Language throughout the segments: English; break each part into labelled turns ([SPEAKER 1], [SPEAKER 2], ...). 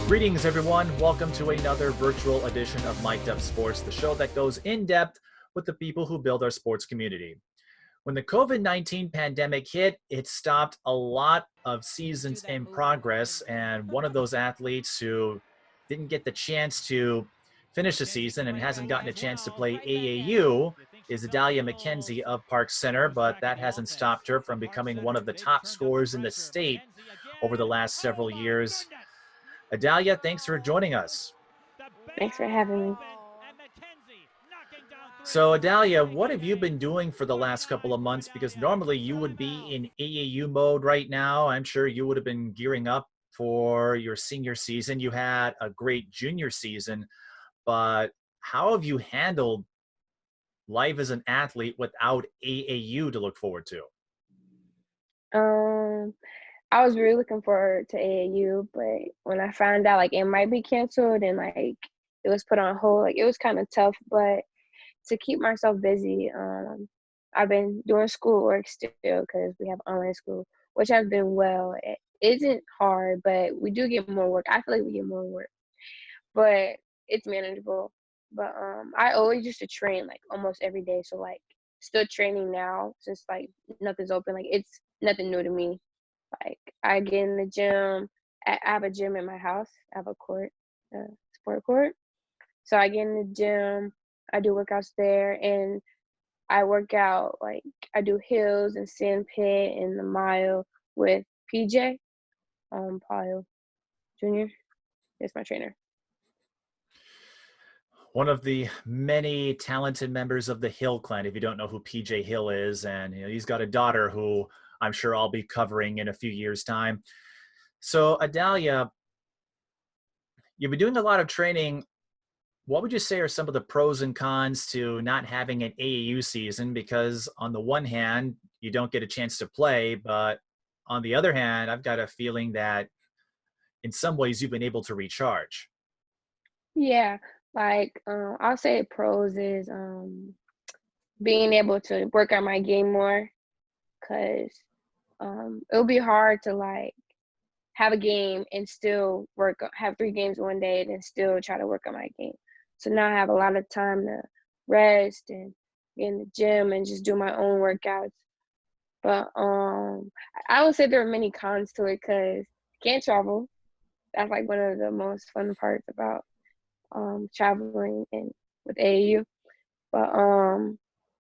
[SPEAKER 1] Greetings, everyone. Welcome to another virtual edition of Mic'd Up Sports, the show that goes in depth with the people who build our sports community. When the COVID-19 pandemic hit, it stopped a lot of seasons in progress, and one of those athletes who didn't get the chance to finish the season and hasn't gotten a chance to play AAU is Adalia McKenzie of Park Center, but that hasn't stopped her from becoming one of the top scorers in the state over the last several years. Adalia, thanks for joining us.
[SPEAKER 2] Thanks for having me.
[SPEAKER 1] So, Adalia, what have you been doing for the last couple of months? Because normally you would be in AAU mode right now. I'm sure you would have been gearing up for your senior season. You had a great junior season, but how have you handled life as an athlete without AAU to look forward to?
[SPEAKER 2] I was really looking forward to AAU, but when I found out it might be canceled and it was put on hold, it was kind of tough. But to keep myself busy, I've been doing schoolwork still because we have online school, which has been well. It isn't hard, but we do get more work. I feel like we get more work, but it's manageable. But I always used to train almost every day, so still training now since nothing's open. It's nothing new to me. I get in the gym. I have a gym in my house. I have a court, a sport court. So I get in the gym. I do workouts there, and I work out I do hills and sand pit and the mile with PJ, Paul Jr. Is my trainer.
[SPEAKER 1] One of the many talented members of the Hill clan, if you don't know who PJ Hill is, and he's got a daughter who I'm sure I'll be covering in a few years' time. So, Adalia, you've been doing a lot of training. What would you say are some of the pros and cons to not having an AAU season? Because on the one hand, you don't get a chance to play, but on the other hand, I've got a feeling that in some ways you've been able to recharge.
[SPEAKER 2] Yeah, I'll say pros is being able to work on my game more, cause it'll be hard to have a game and still have 3 games one day and then still try to work on my game. So now I have a lot of time to rest and get in the gym and just do my own workouts. But I would say there are many cons to it because I can't travel. That's one of the most fun parts about traveling and with AAU. But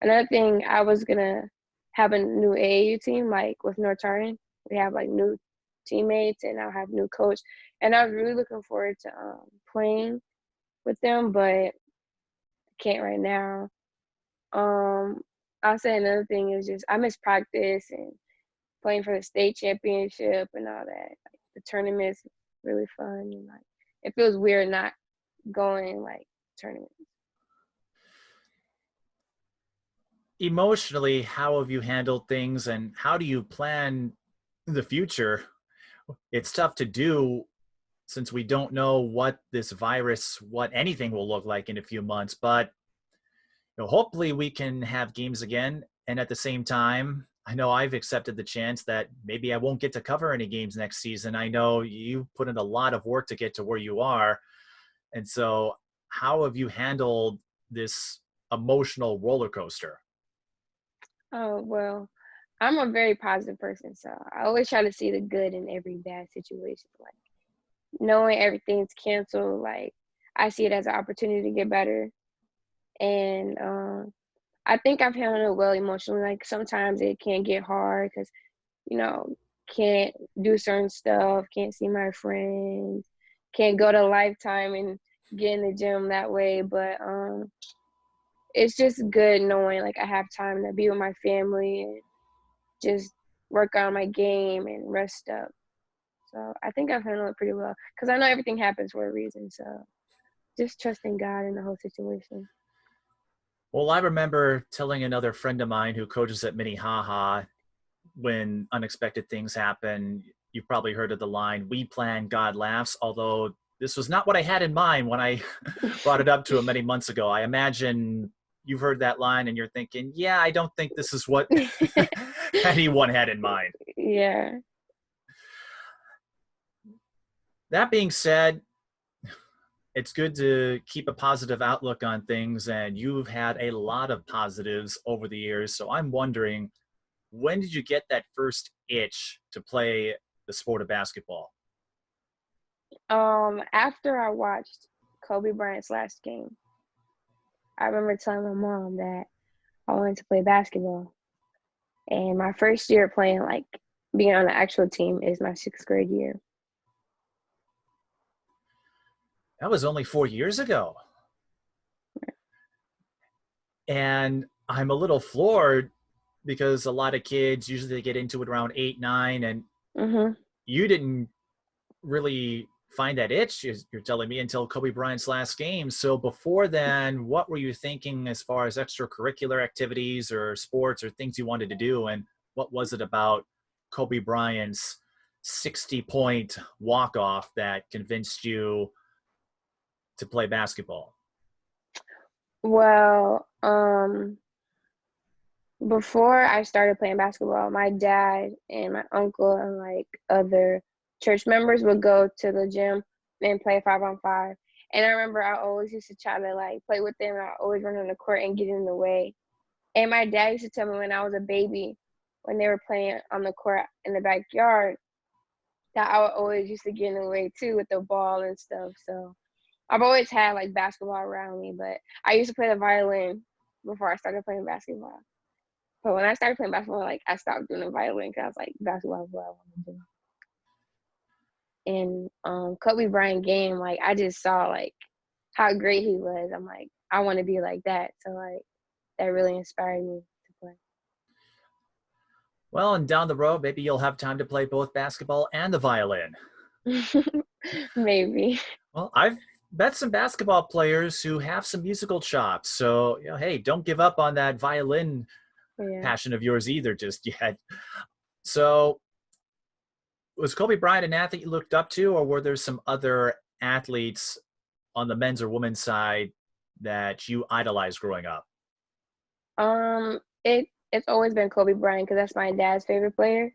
[SPEAKER 2] another thing, I was gonna have a new AAU team with North Tartan. We have new teammates and I'll have new coach. And I was really looking forward to playing with them, but I can't right now. I'll say another thing is just I miss practice and playing for the state championship and all that. The tournament's really fun and it feels weird not going tournaments.
[SPEAKER 1] Emotionally, how have you handled things and how do you plan the future? It's tough to do since we don't know what this virus, what anything will look like in a few months, but hopefully we can have games again. And at the same time, I know I've accepted the chance that maybe I won't get to cover any games next season. I know you put in a lot of work to get to where you are. And so how have you handled this emotional roller coaster?
[SPEAKER 2] Oh, well, I'm a very positive person, so I always try to see the good in every bad situation. Knowing everything's canceled, I see it as an opportunity to get better. And I think I've handled it well emotionally. Sometimes it can get hard because, can't do certain stuff, can't see my friends, can't go to Lifetime and get in the gym that way. But it's just good knowing I have time to be with my family and just work on my game and rest up. So I think I've handled it pretty well because I know everything happens for a reason. So just trusting God in the whole situation.
[SPEAKER 1] Well, I remember telling another friend of mine who coaches at Minnehaha, when unexpected things happen, you've probably heard of the line, "We plan, God laughs," although this was not what I had in mind when I brought it up to him many months ago. I imagine you've heard that line and you're thinking, yeah, I don't think this is what anyone had in mind.
[SPEAKER 2] Yeah.
[SPEAKER 1] That being said, it's good to keep a positive outlook on things, and you've had a lot of positives over the years. So I'm wondering, when did you get that first itch to play the sport of basketball?
[SPEAKER 2] After I watched Kobe Bryant's last game, I remember telling my mom that I wanted to play basketball. And my first year playing, like being on the actual team, is my sixth grade year.
[SPEAKER 1] That was only 4 years ago. And I'm a little floored because a lot of kids usually they get into it around 8, 9, and
[SPEAKER 2] Mhm.
[SPEAKER 1] you didn't really find that itch, you're telling me, until Kobe Bryant's last game. So before then, what were you thinking as far as extracurricular activities or sports or things you wanted to do? And what was it about Kobe Bryant's 60-point walk-off that convinced you to play basketball?
[SPEAKER 2] Well, before I started playing basketball, my dad and my uncle and like other church members would go to the gym and play 5-on-5. And I remember I always used to try to like play with them. I always run on the court and get in the way. And my dad used to tell me when I was a baby, when they were playing on the court in the backyard, that I would always used to get in the way too with the ball and stuff. So I've always had like basketball around me, but I used to play the violin before I started playing basketball. But when I started playing basketball, like I stopped doing the violin because I was like, basketball is what I want to do. And Kobe Bryant game, like I just saw like how great he was. I'm like, I want to be like that. So like that really inspired me to play.
[SPEAKER 1] Well, and down the road, maybe you'll have time to play both basketball and the violin.
[SPEAKER 2] Maybe.
[SPEAKER 1] Well, I've met some basketball players who have some musical chops. So, hey, don't give up on that violin
[SPEAKER 2] Yeah.
[SPEAKER 1] passion of yours either just yet. So, was Kobe Bryant an athlete you looked up to, or were there some other athletes on the men's or women's side that you idolized growing up?
[SPEAKER 2] It's always been Kobe Bryant because that's my dad's favorite player.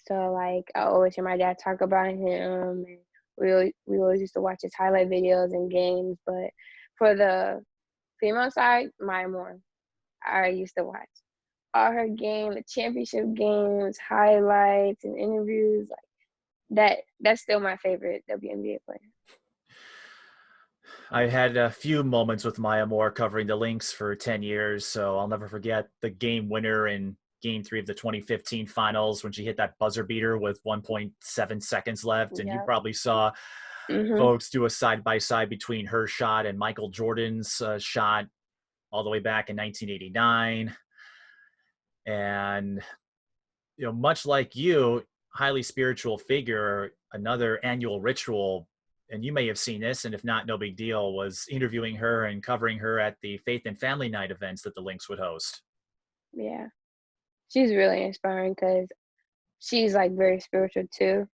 [SPEAKER 2] So like I always hear my dad talk about him, and we always used to watch his highlight videos and games. But for the female side, Maya Moore, I used to watch all her game, the championship games, highlights, and interviews. Like that's still my favorite WNBA player.
[SPEAKER 1] I had a few moments with Maya Moore covering the Lynx for 10 years, so I'll never forget the game winner in Game 3 of the 2015 finals when she hit that buzzer beater with 1.7 seconds left. And you
[SPEAKER 2] Yeah.
[SPEAKER 1] probably saw
[SPEAKER 2] Mhm.
[SPEAKER 1] folks do a side-by-side between her shot and Michael Jordan's shot all the way back in 1989. And, much like you, highly spiritual figure, another annual ritual, and you may have seen this, and if not, no big deal, was interviewing her and covering her at the Faith and Family Night events that the Lynx would host.
[SPEAKER 2] Yeah. She's really inspiring because she's like very spiritual too.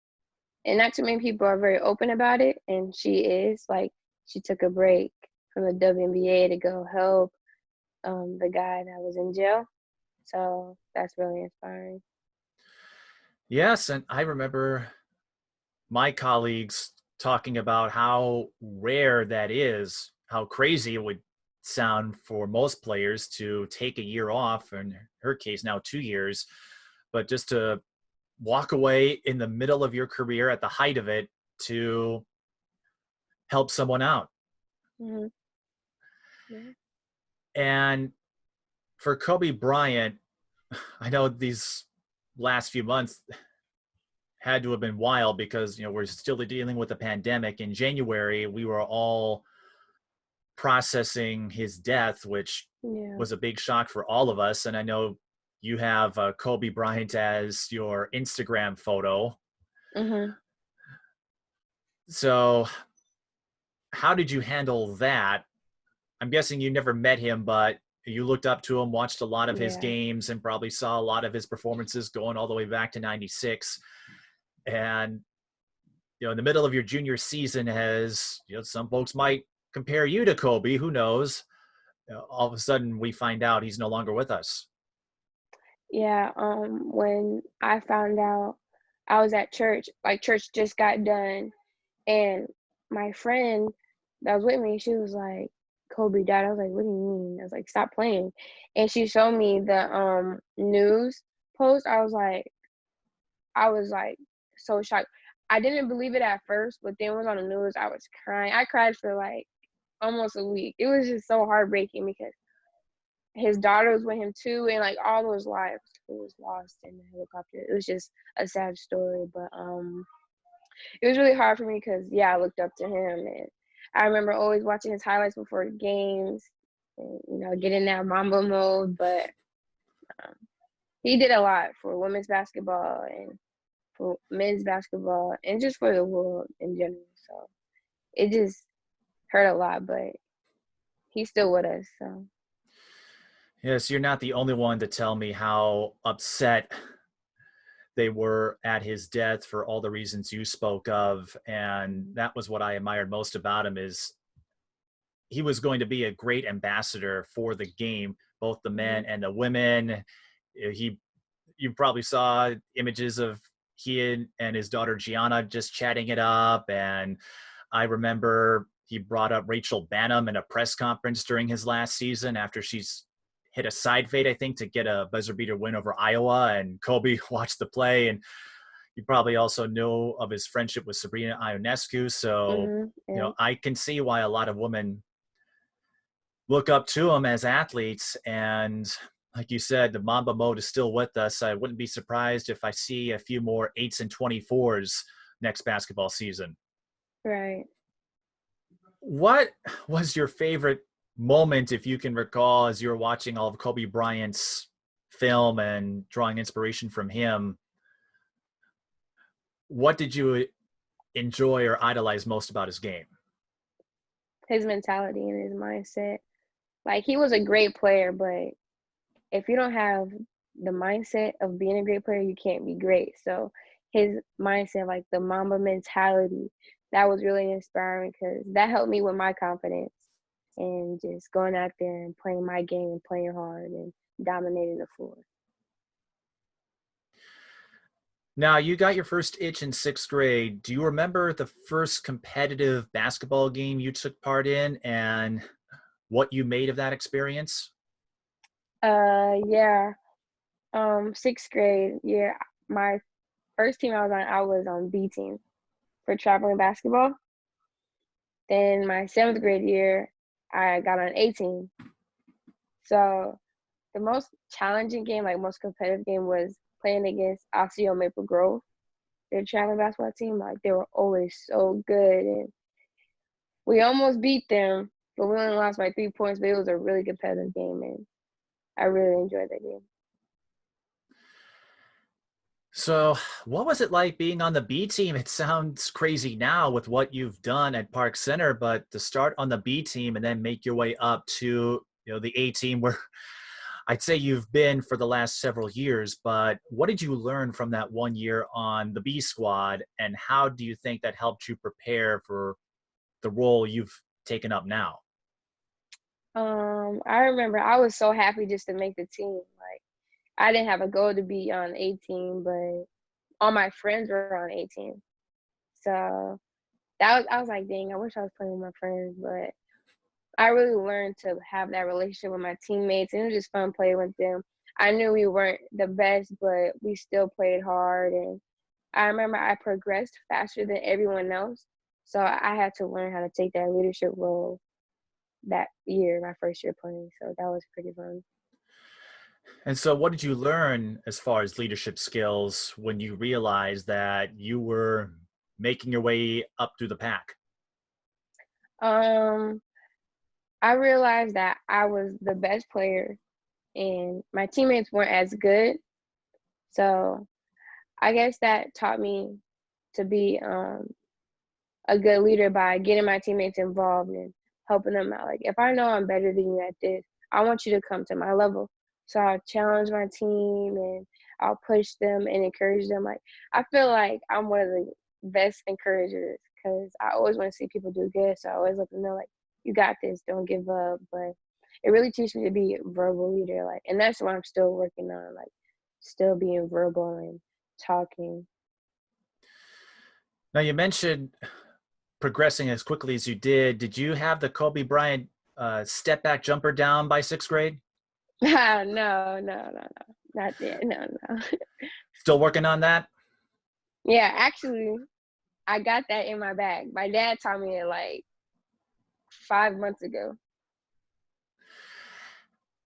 [SPEAKER 2] And not too many people are very open about it, and she is. Like, she took a break from the WNBA to go help the guy that was in jail. So that's really inspiring.
[SPEAKER 1] Yes, and I remember my colleagues talking about how rare that is, how crazy it would sound for most players to take a year off, in her case now 2 years, but just to walk away in the middle of your career at the height of it to help someone out.
[SPEAKER 2] Hmm. Yeah.
[SPEAKER 1] And for Kobe Bryant, I know these last few months had to have been wild because we're still dealing with the pandemic. In January, we were all processing his death, which
[SPEAKER 2] Yeah.
[SPEAKER 1] was a big shock for all of us. And I know you have Kobe Bryant as your Instagram photo.
[SPEAKER 2] Hmm.
[SPEAKER 1] So, how did you handle that? I'm guessing you never met him, but you looked up to him, watched a lot of his
[SPEAKER 2] Yeah.
[SPEAKER 1] games, and probably saw a lot of his performances going all the way back to '96. And in the middle of your junior season, as some folks might compare you to Kobe. Who knows? All of a sudden, we find out he's no longer with us.
[SPEAKER 2] Yeah. When I found out, I was at church. Like, church just got done, and my friend that was with me, she was like, "Kobe died." I was like, "What do you mean?" I was like, "Stop playing." And she showed me the news post. I was like so shocked. I didn't believe it at first, but then it was on the news. I was crying. I cried for like almost a week. It was just so heartbreaking because his daughter was with him too, and like all those lives who was lost in the helicopter. It was just a sad story, but it was really hard for me because yeah, I looked up to him, and I remember always watching his highlights before games, and get in that Mamba mode. But um, he did a lot for women's basketball and for men's basketball and just for the world in general. So it just hurt a lot, but he's still with us. So
[SPEAKER 1] Yes, you're not the only one to tell me how upset they were at his death for all the reasons you spoke of. And that was what I admired most about him is he was going to be a great ambassador for the game, both the men and the women. You probably saw images of he and his daughter Gianna just chatting it up. And I remember he brought up Rachel Banham in a press conference during his last season after she's hit a side fade, I think, to get a buzzer beater win over Iowa. And Kobe watched the play, and you probably also know of his friendship with Sabrina Ionescu. So,
[SPEAKER 2] yeah.
[SPEAKER 1] I can see why a lot of women look up to him as athletes. And like you said, the Mamba mode is still with us. I wouldn't be surprised if I see a few more 8s and 24s next basketball season.
[SPEAKER 2] Right.
[SPEAKER 1] What was your favorite moment, if you can recall, as you were watching all of Kobe Bryant's film and drawing inspiration from him? What did you enjoy or idolize most about his game?
[SPEAKER 2] His mentality and his mindset. Like he was a great player, but if you don't have the mindset of being a great player, you can't be great. So his mindset, like the Mamba mentality, that was really inspiring because that helped me with my confidence and just going out there and playing my game and playing hard and dominating the floor.
[SPEAKER 1] Now, you got your first itch in 6th grade. Do you remember the first competitive basketball game you took part in and what you made of that experience?
[SPEAKER 2] Yeah. 6th grade, yeah. My first team I was on B team for traveling basketball. Then my 7th grade year, I got on A team. So the most challenging game, like most competitive game, was playing against Osseo Maple Grove. Their traveling basketball team, like they were always so good, and we almost beat them, but we only lost by 3 points. But it was a really competitive game, and I really enjoyed that game.
[SPEAKER 1] So, what was it like being on the B team? It sounds crazy now with what you've done at Park Center, but to start on the B team and then make your way up to, the A team where I'd say you've been for the last several years, but what did you learn from that 1 year on the B squad, and how do you think that helped you prepare for the role you've taken up now?
[SPEAKER 2] I remember I was so happy just to make the team. Like I didn't have a goal to be on 18, but all my friends were on 18. So I was like, dang, I wish I was playing with my friends, but I really learned to have that relationship with my teammates, and it was just fun playing with them. I knew we weren't the best, but we still played hard, and I remember I progressed faster than everyone else, so I had to learn how to take that leadership role that year, my first year playing. So that was pretty fun.
[SPEAKER 1] And so, what did you learn as far as leadership skills when you realized that you were making your way up through the pack?
[SPEAKER 2] Um, I realized that I was the best player, and my teammates weren't as good. So I guess that taught me to be a good leader by getting my teammates involved and helping them out. Like if I know I'm better than you at this, I want you to come to my level. So I'll challenge my team and I'll push them and encourage them. Like I feel like I'm one of the best encouragers because I always want to see people do good. So I always let them know like you got this, don't give up. But it really teaches me to be a verbal leader. Like, and that's what I'm still working on. Like still being verbal and talking.
[SPEAKER 1] Now, you mentioned progressing as quickly as you did you have the Kobe Bryant step back jumper down by sixth grade?
[SPEAKER 2] No, no, no, no, not yet. No, no.
[SPEAKER 1] Still working on that?
[SPEAKER 2] Yeah, actually, I got that in my bag. My dad taught me it like 5 months ago.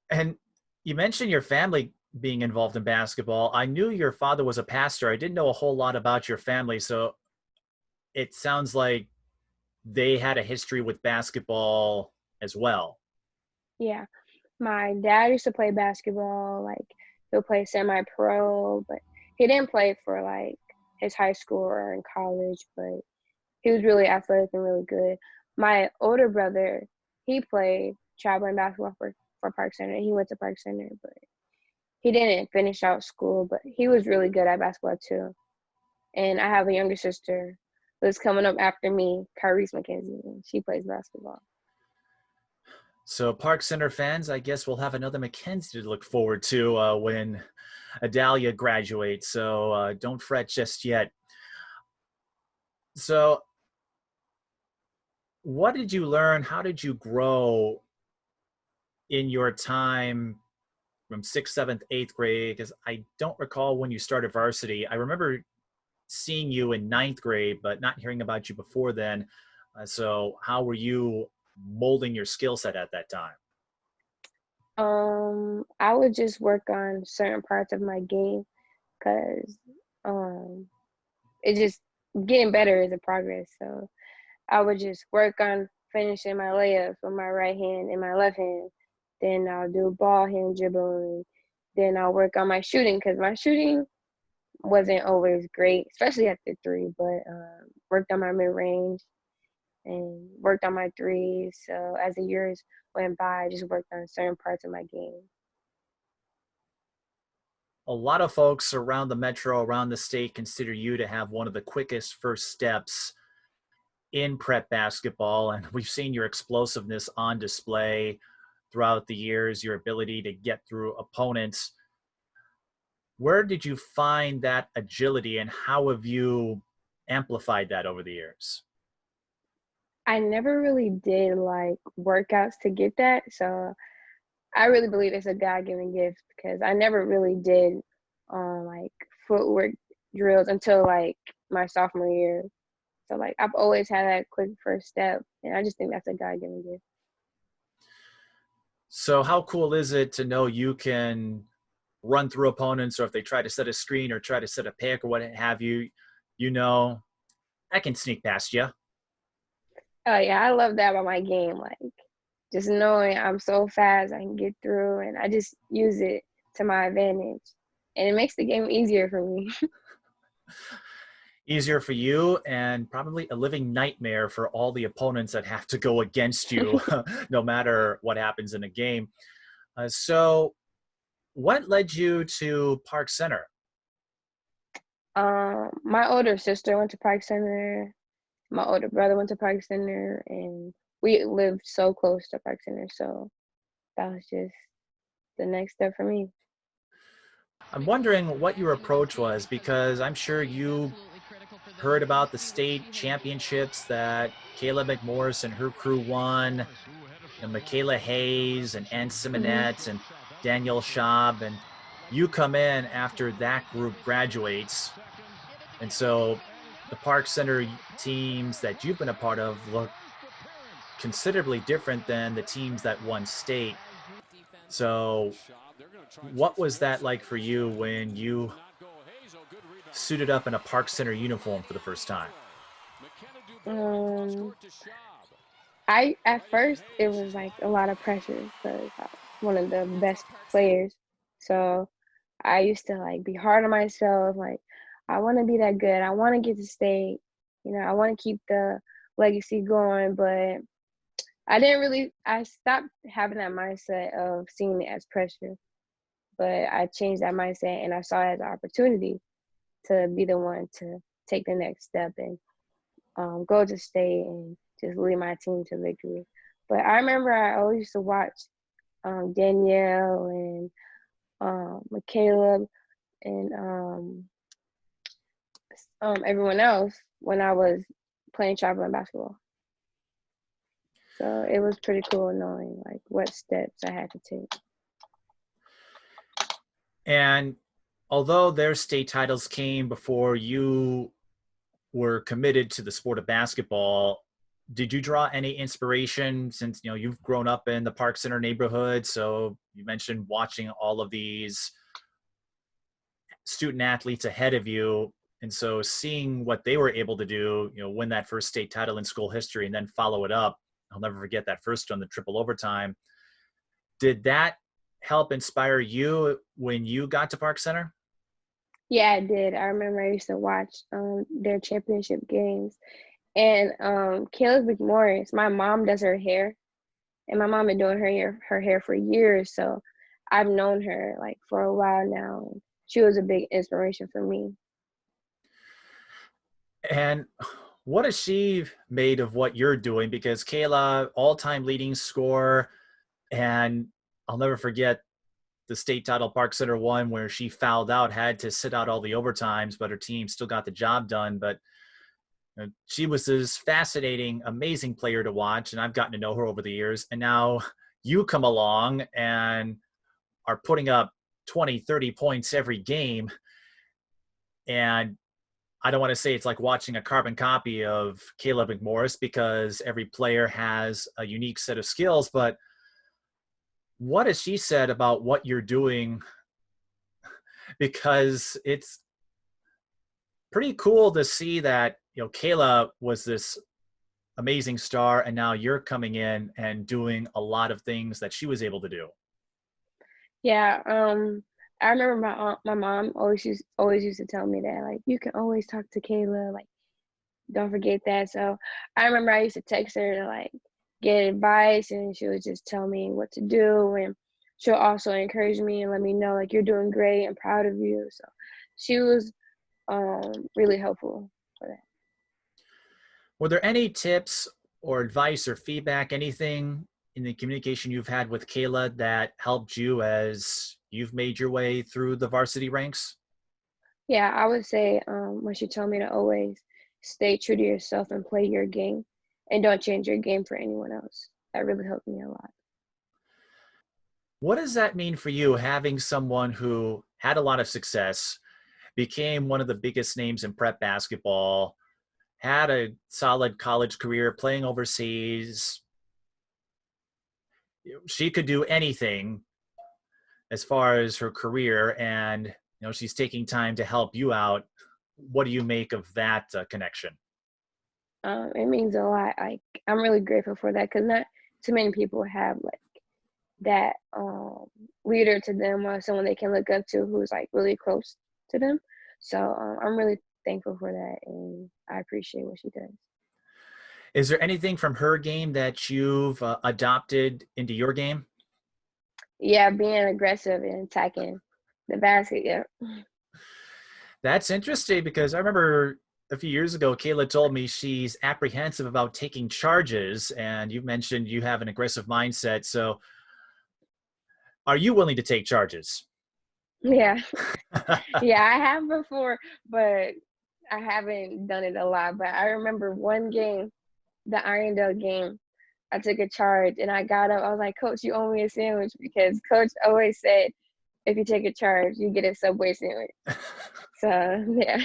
[SPEAKER 1] And you mentioned your family being involved in basketball. I knew your father was a pastor. I didn't know a whole lot about your family. So it sounds like they had a history with basketball as well.
[SPEAKER 2] Yeah, my dad used to play basketball. Like he'll play semi-pro, but he didn't play for like his high school or in college. But he was really athletic and really good. My older brother, he played traveling basketball for Park Center. He went to Park Center, but he didn't finish out school. But he was really good at basketball too. And I have a younger sister who's coming up after me, Paige McKenzie, and she plays basketball.
[SPEAKER 1] So Park Center fans, I guess we'll have another McKenzie to look forward to when Adalia graduates. So don't fret just yet. So what did you learn? How did you grow in your time from sixth, seventh, eighth grade? Because I don't recall when you started varsity. I remember seeing you in ninth grade, but not hearing about you before then. So how were you molding your skill set at that time?
[SPEAKER 2] I would just work on certain parts of my game because um, it just getting better is a progress. So I would just work on finishing my layups with my right hand and my left hand. Then I'll do ball hand dribbling. Then I'll work on my shooting because my shooting wasn't always great, especially at the three, but worked on my mid range and worked on my threes. So as the years went by, I just worked on certain parts of my game.
[SPEAKER 1] A lot of folks around the metro, around the state, consider you to have one of the quickest first steps in prep basketball. And we've seen your explosiveness on display throughout the years, your ability to get through opponents. Where did you find that agility and how have you amplified that over the years?
[SPEAKER 2] I never really did like workouts to get that. So I really believe it's a God given gift because I never really did like footwork drills until like my sophomore year. So like I've always had that quick first step, and I just think that's a God given gift.
[SPEAKER 1] So how cool is it to know you can run through opponents, or if they try to set a screen or try to set a pick or what have you, you know, I can sneak past you.
[SPEAKER 2] Oh yeah, I love that about my game. Like just knowing I'm so fast, I can get through, and I just use it to my advantage, and it makes the game easier for me.
[SPEAKER 1] Easier for you and probably a living nightmare for all the opponents that have to go against you no matter what happens in a game. So what led you to Park Center?
[SPEAKER 2] My older sister went to Park Center. My older brother went to Park Center, and we lived so close to Park Center. So that was just the next step for me.
[SPEAKER 1] I'm wondering what your approach was, because I'm sure you heard about the state championships that Kayla McMorris and her crew won, and Michaela Hayes and Ann
[SPEAKER 2] Hmm.
[SPEAKER 1] Simonette and Danielle Schaub, and you come in after that group graduates. And so the Park Center teams that you've been a part of look considerably different than the teams that won state. So what was that like for you when you suited up in a Park Center uniform for the first time?
[SPEAKER 2] Um, I at first it was like a lot of pressure because I was one of the best players. So I used to like be hard on myself. Like I want to be that good. I want to get to state. I want to keep the legacy going. But I didn't really. I stopped having that mindset of seeing it as pressure. But I changed that mindset and I saw it as an opportunity to be the one to take the next step and go to state and just lead my team to victory. But I remember I always used to watch Danielle and Michaela and everyone else when I was playing traveling basketball. So it was pretty cool knowing like what steps I had to take.
[SPEAKER 1] And although their state titles came before you were committed to the sport of basketball, did you draw any inspiration since you've grown up in the Park Center neighborhood? So you mentioned watching all of these student athletes ahead of you, and so seeing what they were able to do, win that first state title in school history and then follow it up. I'll never forget that first one, the triple overtime. Did that help inspire you when you got to Park Center?
[SPEAKER 2] Yeah, I did. I remember I used to watch their championship games. And Kayla McMorris, my mom does her hair, and my mom been doing her hair for years. So I've known her like for a while now. And she was a big inspiration for me.
[SPEAKER 1] And what has she made of what you're doing? Because Kayla, all-time leading scorer, and I'll never forget the state title Park Center won where she fouled out, had to sit out all the overtimes, but her team still got the job done. But she was this fascinating, amazing player to watch, and I've gotten to know her over the years. And now you come along and are putting up 20, 30 points every game. And I don't want to say it's like watching a carbon copy of Caleb McMorris because every player has a unique set of skills, but what has she said about what you're doing? Because it's pretty cool to see that, Kayla was this amazing star and now you're coming in and doing a lot of things that she was able to do.
[SPEAKER 2] Yeah, I remember my mom always used to tell me that like you can always talk to Kayla, like don't forget that. So I remember I used to text her to like get advice, and she would just tell me what to do, and she'll also encourage me and let me know like you're doing great and proud of you. So she was really helpful for that.
[SPEAKER 1] Were there any tips or advice or feedback, anything in the communication you've had with Kayla that helped you as you've made your way through the varsity ranks?
[SPEAKER 2] Yeah, I would say when she told me to always stay true to yourself and play your game, and don't change your game for anyone else. That really helped me a lot.
[SPEAKER 1] What does that mean for you, having someone who had a lot of success, became one of the biggest names in prep basketball, had a solid college career playing overseas? She could do anything as far as her career, and she's taking time to help you out. What do you make of that connection?
[SPEAKER 2] It means a lot. Like I'm really grateful for that because not too many people have like that leader to them or someone they can look up to who's like really close to them. So I'm really thankful for that, and I appreciate what she does.
[SPEAKER 1] Is there anything from her game that you've adopted into your game?
[SPEAKER 2] Yeah, being aggressive and attacking the basket. Yeah.
[SPEAKER 1] That's interesting because I remember a few years ago, Kayla told me she's apprehensive about taking charges, and you mentioned you have an aggressive mindset. So are you willing to take charges?
[SPEAKER 2] Yeah. Yeah, I have before, but I haven't done it a lot. But I remember one game, the Irondale game, I took a charge and I got up. I was like, Coach, you owe me a sandwich because Coach always said, if you take a charge, you get a Subway sandwich. So, yeah.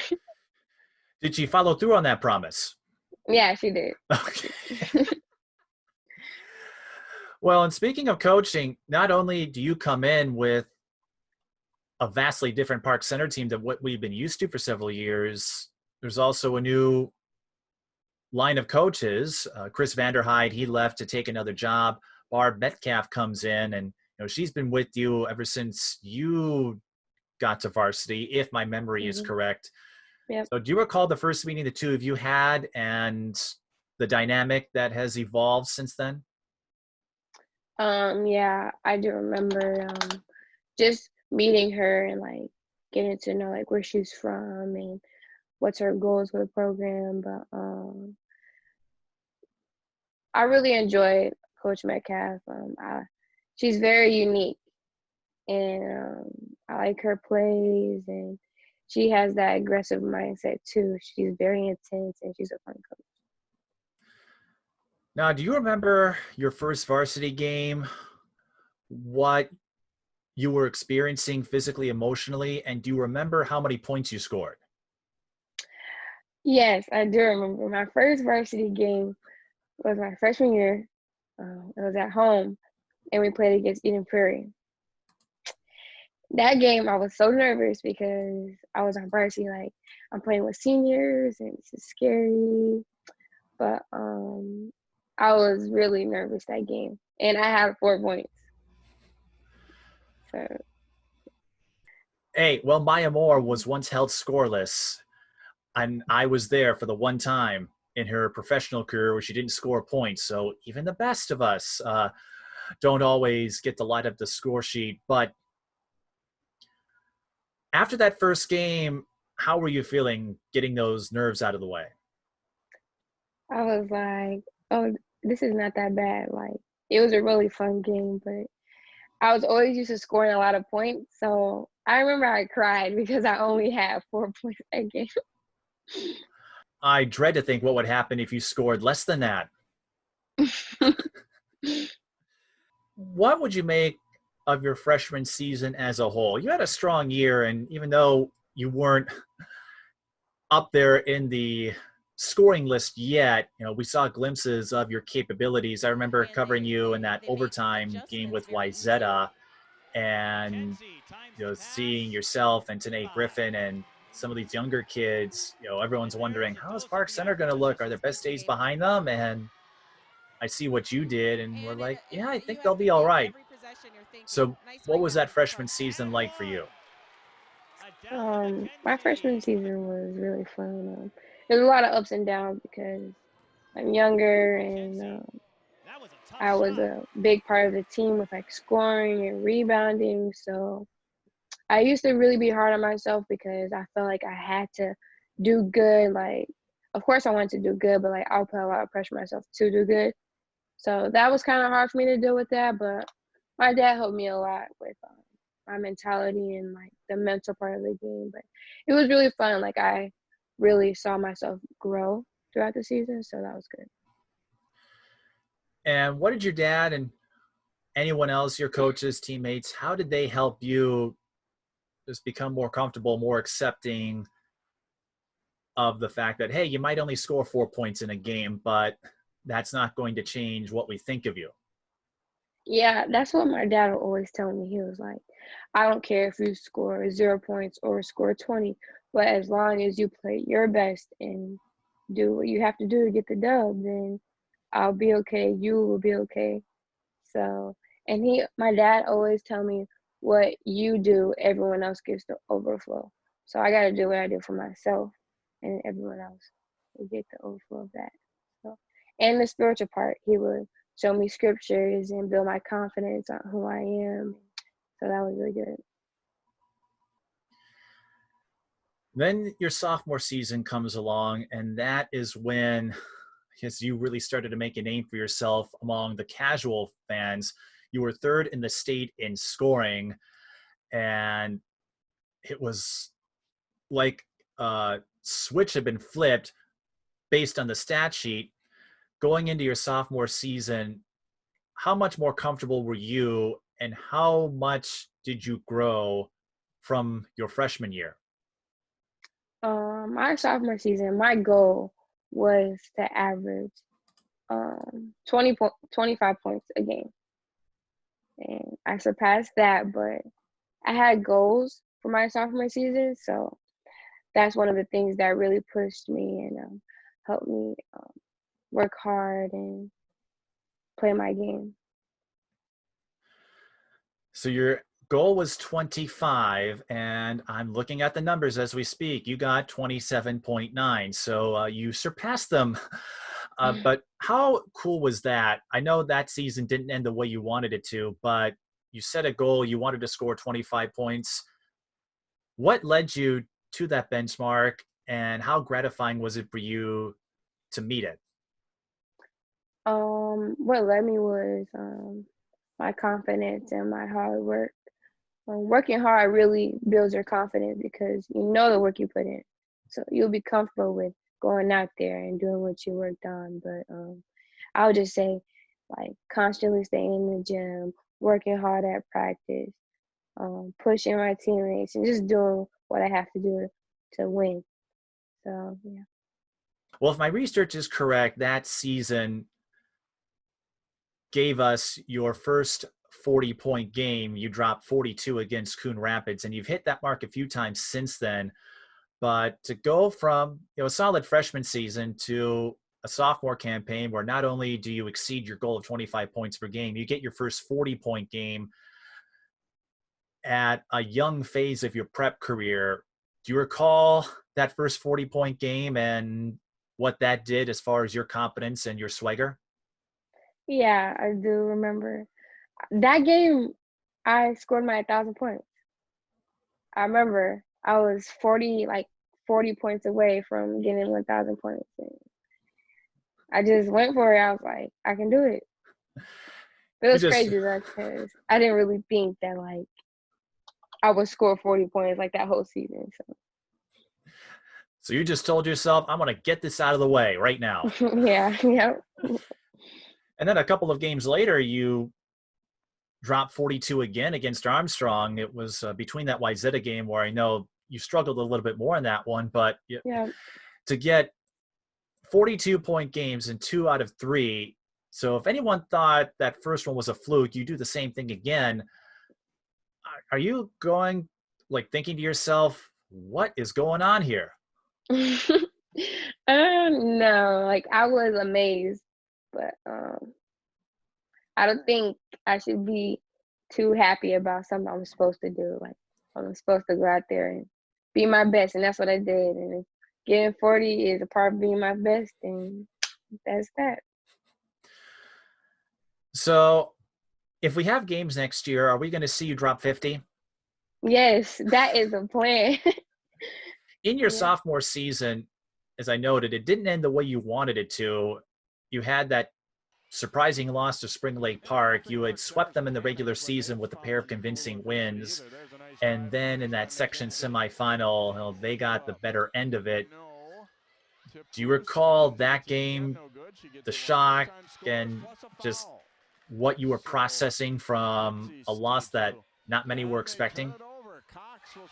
[SPEAKER 1] Did she follow through on that promise?
[SPEAKER 2] Yeah, she did.
[SPEAKER 1] Okay. Well, and speaking of coaching, not only do you come in with a vastly different Park Center team than what we've been used to for several years, there's also a new line of coaches. Chris Vanderhyde, he left to take another job. Barb Metcalf comes in, and she's been with you ever since you got to varsity, if my memory is correct.
[SPEAKER 2] Yep.
[SPEAKER 1] So do you recall the first meeting the two of you had and the dynamic that has evolved since then?
[SPEAKER 2] Yeah, I do remember just meeting her and like getting to know like where she's from and what's her goals for the program. But I really enjoyed Coach Metcalf. She's very unique, and I like her plays, and she has that aggressive mindset too. She's very intense, and she's a fun coach.
[SPEAKER 1] Now, do you remember your first varsity game? What you were experiencing physically, emotionally, and do you remember how many points you scored?
[SPEAKER 2] Yes, I do remember. My first varsity game was my freshman year. It was at home, and we played against Eden Prairie. That game, I was so nervous because I was on varsity. Like, I'm playing with seniors, and this is scary. But I was really nervous that game, and I had 4 points. So
[SPEAKER 1] Hey, well, Maya Moore was once held scoreless, and I was there for the one time in her professional career where she didn't score points. So even the best of us don't always get to light up the score sheet. But after that first game, how were you feeling getting those nerves out of the way?
[SPEAKER 2] I was like, oh, this is not that bad. Like, it was a really fun game, but I was always used to scoring a lot of points. So I remember I cried because I only had 4 points that game.
[SPEAKER 1] I dread to think what would happen if you scored less than that. What would you make of your freshman season as a whole? You had a strong year, and even though you weren't up there in the scoring list yet, we saw glimpses of your capabilities. I remember covering you in that overtime game with Wyzetta, and seeing yourself and Tanae Griffin and some of these younger kids. Everyone's wondering, how is Park Center going to look? Are their best days behind them? And I see what you did, and we're like, yeah, I think they'll be all right. So what was that freshman season like for you?
[SPEAKER 2] My freshman season was really fun. There's a lot of ups and downs because I'm younger and I was a big part of the team with like scoring and rebounding. So I used to really be hard on myself because I felt like I had to do good. Like, of course, I wanted to do good, but like I'll put a lot of pressure on myself to do good. So that was kind of hard for me to deal with that. But my dad helped me a lot with my mentality and like the mental part of the game. But it was really fun. Like I really saw myself grow throughout the season, so that was good.
[SPEAKER 1] And what did your dad and anyone else, your coaches, teammates, how did they help you just become more comfortable, more accepting of the fact that, hey, you might only score 4 points in a game, but that's not going to change what we think of you?
[SPEAKER 2] Yeah, that's what my dad would always tell me. He was like, I don't care if you score 0 points or score 20, but as long as you play your best and do what you have to do to get the dub, then I'll be okay. You will be okay. So, and my dad always tell me, what you do, everyone else gets the overflow. So I got to do what I do for myself, and everyone else will get the overflow of that. So, and the spiritual part, he would show me scriptures and build my confidence on who I am. So that was really good.
[SPEAKER 1] Then your sophomore season comes along, and that is when, because you really started to make a name for yourself among the casual fans. You were third in the state in scoring, and it was like a switch had been flipped based on the stat sheet. Going into your sophomore season, how much more comfortable were you, and how much did you grow from your freshman year?
[SPEAKER 2] My sophomore season, my goal was to average 25 points a game. And I surpassed that, but I had goals for my sophomore season, so that's one of the things that really pushed me and helped me work hard and play my game.
[SPEAKER 1] So your goal was 25, and I'm looking at the numbers as we speak. You got 27.9, so you surpassed them. But how cool was that? I know that season didn't end the way you wanted it to, but you set a goal. You wanted to score 25 points. What led you to that benchmark, and how gratifying was it for you to meet it?
[SPEAKER 2] What led me was my confidence and my hard work. Working hard really builds your confidence because you know the work you put in. So you'll be comfortable with going out there and doing what you worked on. But I would just say like constantly staying in the gym, working hard at practice, pushing my teammates, and just doing what I have to do to win. So yeah.
[SPEAKER 1] Well, if my research is correct, that season gave us your first 40-point game. You dropped 42 against Coon Rapids, and you've hit that mark a few times since then. But to go from a solid freshman season to a sophomore campaign where not only do you exceed your goal of 25 points per game, you get your first 40-point game at a young phase of your prep career. Do you recall that first 40-point game and what that did as far as your confidence and your swagger?
[SPEAKER 2] Yeah, I do remember that game. I scored my 1,000 points. I remember I was 40 points away from getting 1,000 points. And I just went for it. I was like, I can do it. It
[SPEAKER 1] You
[SPEAKER 2] was
[SPEAKER 1] just
[SPEAKER 2] crazy though, because I didn't really think that like I would score 40 points like that whole season.
[SPEAKER 1] so you just told yourself, I'm going to get this out of the way right now.
[SPEAKER 2] So yeah, yeah,
[SPEAKER 1] And then a couple of games later, you dropped 42 again against Armstrong. It was between that Wyzetta game where I know you struggled a little bit more in that one, but
[SPEAKER 2] yeah.
[SPEAKER 1] to get 42-point games in 2 out of 3. So if anyone thought that first one was a fluke, you do the same thing again. Are you going, like, thinking to yourself, what is going on here?
[SPEAKER 2] No, like I was amazed, but I don't think I should be too happy about something I'm supposed to do. Like I'm supposed to go out there and be my best, and that's what I did. And getting 40 is a part of being my best, and that's that.
[SPEAKER 1] So if we have games next year, are we going to see you drop 50?
[SPEAKER 2] Yes, that is a plan.
[SPEAKER 1] In your
[SPEAKER 2] Yeah,
[SPEAKER 1] sophomore season, as I noted, it didn't end the way you wanted it to. You had that surprising loss to Spring Lake Park. You had swept them in the regular season with a pair of convincing wins. And then in that section semifinal, they got the better end of it. Do you recall that game, the shock, and just what you were processing from a loss that not many were expecting?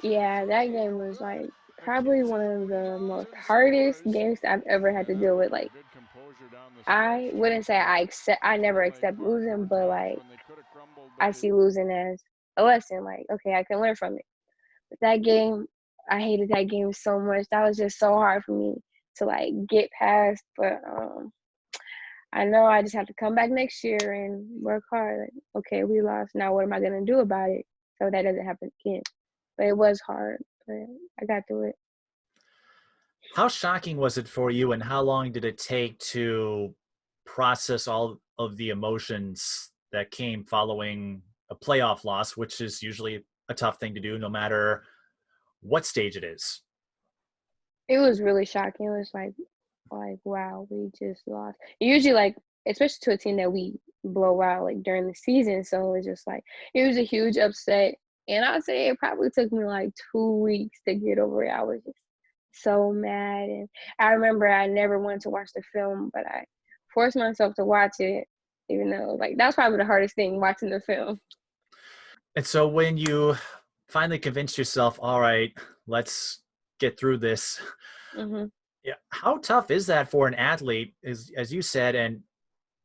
[SPEAKER 2] yeah, that game was like probably one of the most hardest games I've ever had to deal with. Like I wouldn't say I never accept losing, but like I see losing as a lesson. Like, okay, I can learn from it. But that game, I hated that game so much. That was just so hard for me to like get past. But I know I just have to come back next year and work hard. Like, okay, we lost. Now what am I gonna do about it so that doesn't happen again? But it was hard. But I got through it.
[SPEAKER 1] How shocking was it for you, and how long did it take to process all of the emotions that came following a playoff loss, which is usually a tough thing to do no matter what stage it is?
[SPEAKER 2] It was really shocking. It was like wow, we just lost. Usually like especially to a team that we blow out like during the season. So it's just like it was a huge upset. And I'd say it probably took me like 2 weeks to get over it. I was just so mad. And I remember I never wanted to watch the film, but I forced myself to watch it, even though like that's probably the hardest thing watching the film.
[SPEAKER 1] And so when you finally convinced yourself, all right, let's get through this,
[SPEAKER 2] Hmm.
[SPEAKER 1] yeah, how tough is that for an athlete? Is, as you said, and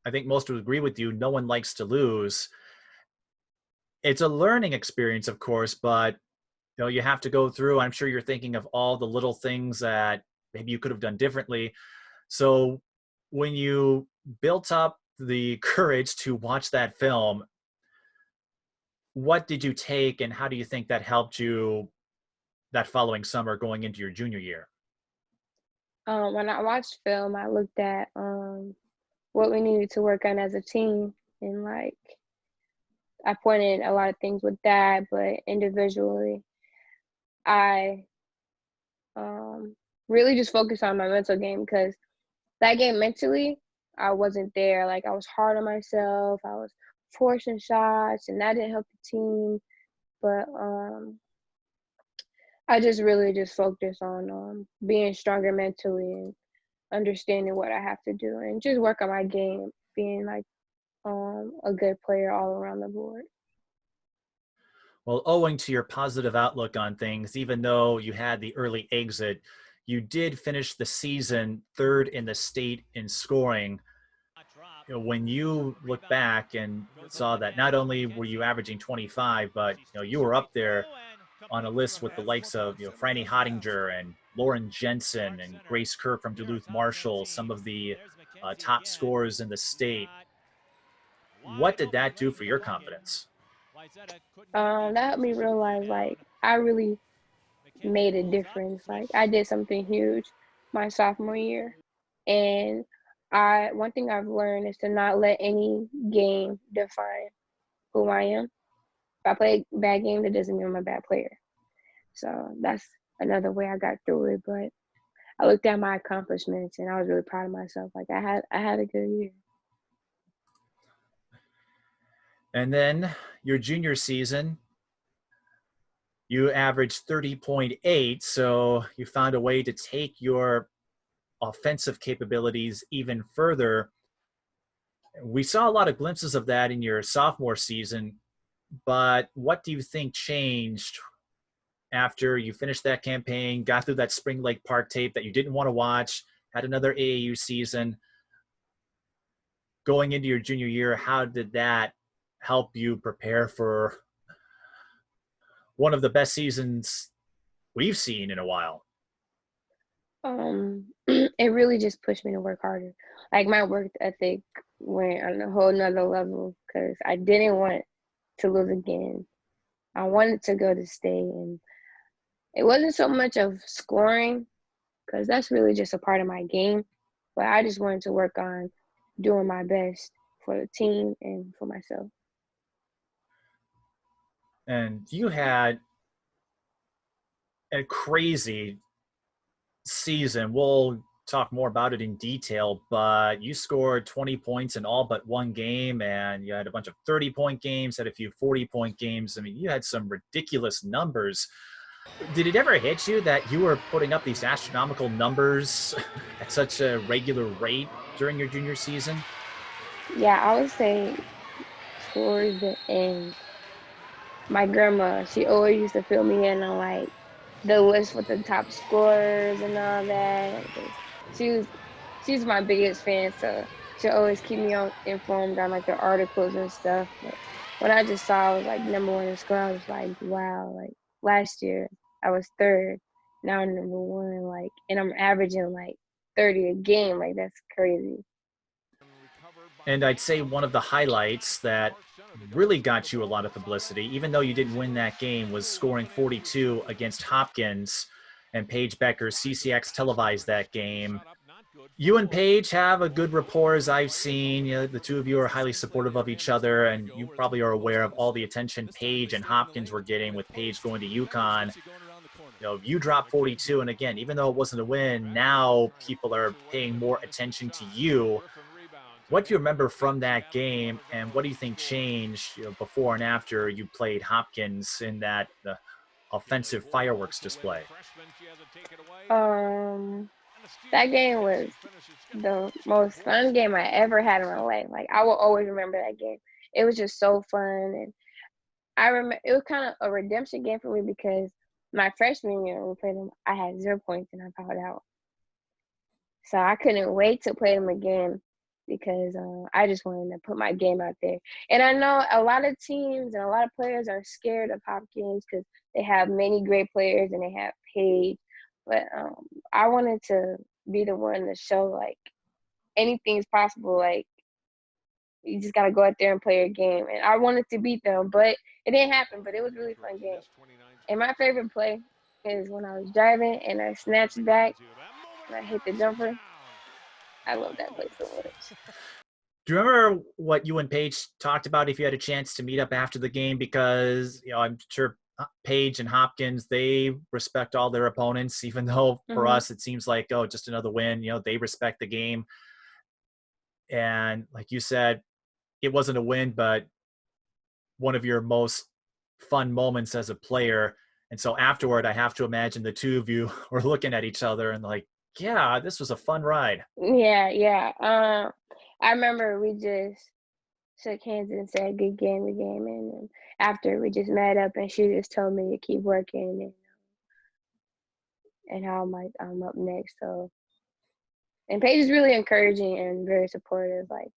[SPEAKER 1] I think most would agree with you, no one likes to lose. It's a learning experience, of course, but you have to go through. I'm sure you're thinking of all the little things that maybe you could have done differently. So when you built up the courage to watch that film, what did you take and how do you think that helped you that following summer going into your junior year?
[SPEAKER 2] When I watched film, I looked at what we needed to work on as a team, and like I pointed a lot of things with that, but individually, I really just focused on my mental game because that game mentally, I wasn't there. Like I was hard on myself. I was forcing shots, and that didn't help the team. But I just really just focused on being stronger mentally and understanding what I have to do, and just work on my game. being like a good player all around the board.
[SPEAKER 1] Well, owing to your positive outlook on things, even though you had the early exit, you did finish the season third in the state in scoring. When you look back and saw that not only were you averaging 25, but you were up there on a list with the likes of Franny Hottinger and Lauren Jensen and Grace Kerr from Duluth Marshall, some of the top scorers in the state. What did that do for your confidence?
[SPEAKER 2] That helped me realize like I really made a difference. Like I did something huge my sophomore year, and I one thing I've learned is to not let any game define who I am. If I play a bad game, that doesn't mean I'm a bad player. So that's another way I got through it. But I looked at my accomplishments and I was really proud of myself. Like I had a good year.
[SPEAKER 1] And then your junior season, you averaged 30.8, so you found a way to take your offensive capabilities even further. We saw a lot of glimpses of that in your sophomore season, but what do you think changed after you finished that campaign, got through that Spring Lake Park tape that you didn't want to watch, had another AAU season? Going into your junior year, how did that help you prepare for one of the best seasons we've seen in a while?
[SPEAKER 2] It really just pushed me to work harder. Like my work ethic went on a whole nother level because I didn't want to lose again. I wanted to go to state, and it wasn't so much of scoring because that's really just a part of my game, but I just wanted to work on doing my best for the team and for myself.
[SPEAKER 1] And you had a crazy season. We'll talk more about it in detail, but you scored 20 points in all but one game, and you had a bunch of 30-point games, had a few 40-point games. I mean, you had some ridiculous numbers. Did it ever hit you that you were putting up these astronomical numbers at such a regular rate during your junior season?
[SPEAKER 2] Yeah, I would say towards the end, my grandma, she always used to fill me in on like the list with the top scorers and all that. 'Cause she was she's my biggest fan, so she'll always keep me informed on like the articles and stuff. But when I just saw I was like number one in score, I was like, wow, like last year I was third, now I'm number one, like, and I'm averaging like 30 a game. Like that's crazy.
[SPEAKER 1] And I'd say one of the highlights that really got you a lot of publicity, even though you didn't win that game, was scoring 42 against Hopkins, and Paige Bueckers CCX televised that game. You and Paige have a good rapport, as I've seen. The two of you are highly supportive of each other, and you probably are aware of all the attention Paige and Hopkins were getting with Paige going to UConn. You dropped 42, and again, even though it wasn't a win, now people are paying more attention to you. What do you remember from that game, and what do you think changed before and after you played Hopkins in that offensive fireworks display?
[SPEAKER 2] Um, that game was the most fun game I ever had in my life. Like I will always remember that game. It was just so fun, and I remember it was kind of a redemption game for me because my freshman year when we played them, I had 0 points and I fouled out. So I couldn't wait to play them again because I just wanted to put my game out there. And I know a lot of teams and a lot of players are scared of Hopkins because they have many great players and they have Paige. But I wanted to be the one to show like anything's possible. Like you just gotta go out there and play your game. And I wanted to beat them, but it didn't happen. But it was a really fun game. And my favorite play is when I was driving and I snatched back and I hit the jumper. I love that play so much.
[SPEAKER 1] Do you remember what you and Paige talked about if you had a chance to meet up after the game? Because I'm sure Paige and Hopkins, they respect all their opponents, even though for
[SPEAKER 2] Mhm.
[SPEAKER 1] us it seems like, oh, just another win. They respect the game. And like you said, it wasn't a win, but one of your most fun moments as a player. And so afterward, I have to imagine the two of you were looking at each other and like, yeah, this was a fun ride.
[SPEAKER 2] Yeah, yeah. I remember we just shook hands and said good game, and then after we just met up and she just told me to keep working and how I'm up next. So and Paige is really encouraging and very supportive. Like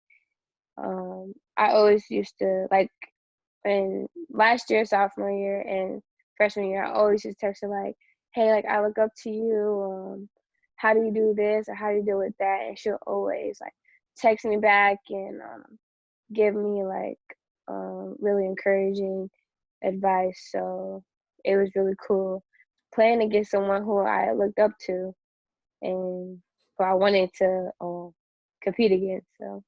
[SPEAKER 2] I always used to like and last year, sophomore year, and freshman year, I always just text her like, "Hey, like I look up to you. How do you do this or how do you deal with that?" And she'll always like text me back and give me like really encouraging advice. So it was really cool playing against someone who I looked up to and who I wanted to compete against. So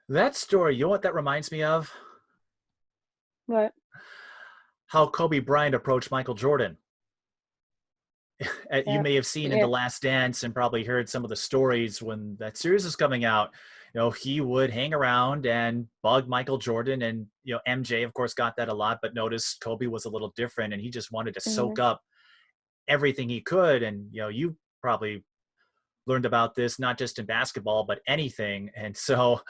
[SPEAKER 1] That story, you know what that reminds me of?
[SPEAKER 2] but
[SPEAKER 1] How Kobe Bryant approached Michael Jordan. You
[SPEAKER 2] yeah,
[SPEAKER 1] may have seen in
[SPEAKER 2] yeah,
[SPEAKER 1] The Last Dance and probably heard some of the stories when that series was coming out. You know, he would hang around and bug Michael Jordan, and you know, MJ of course got that a lot, but noticed Kobe was a little different, and he just wanted to
[SPEAKER 2] hmm
[SPEAKER 1] soak up everything he could. And you know, you probably learned about this not just in basketball but anything, and so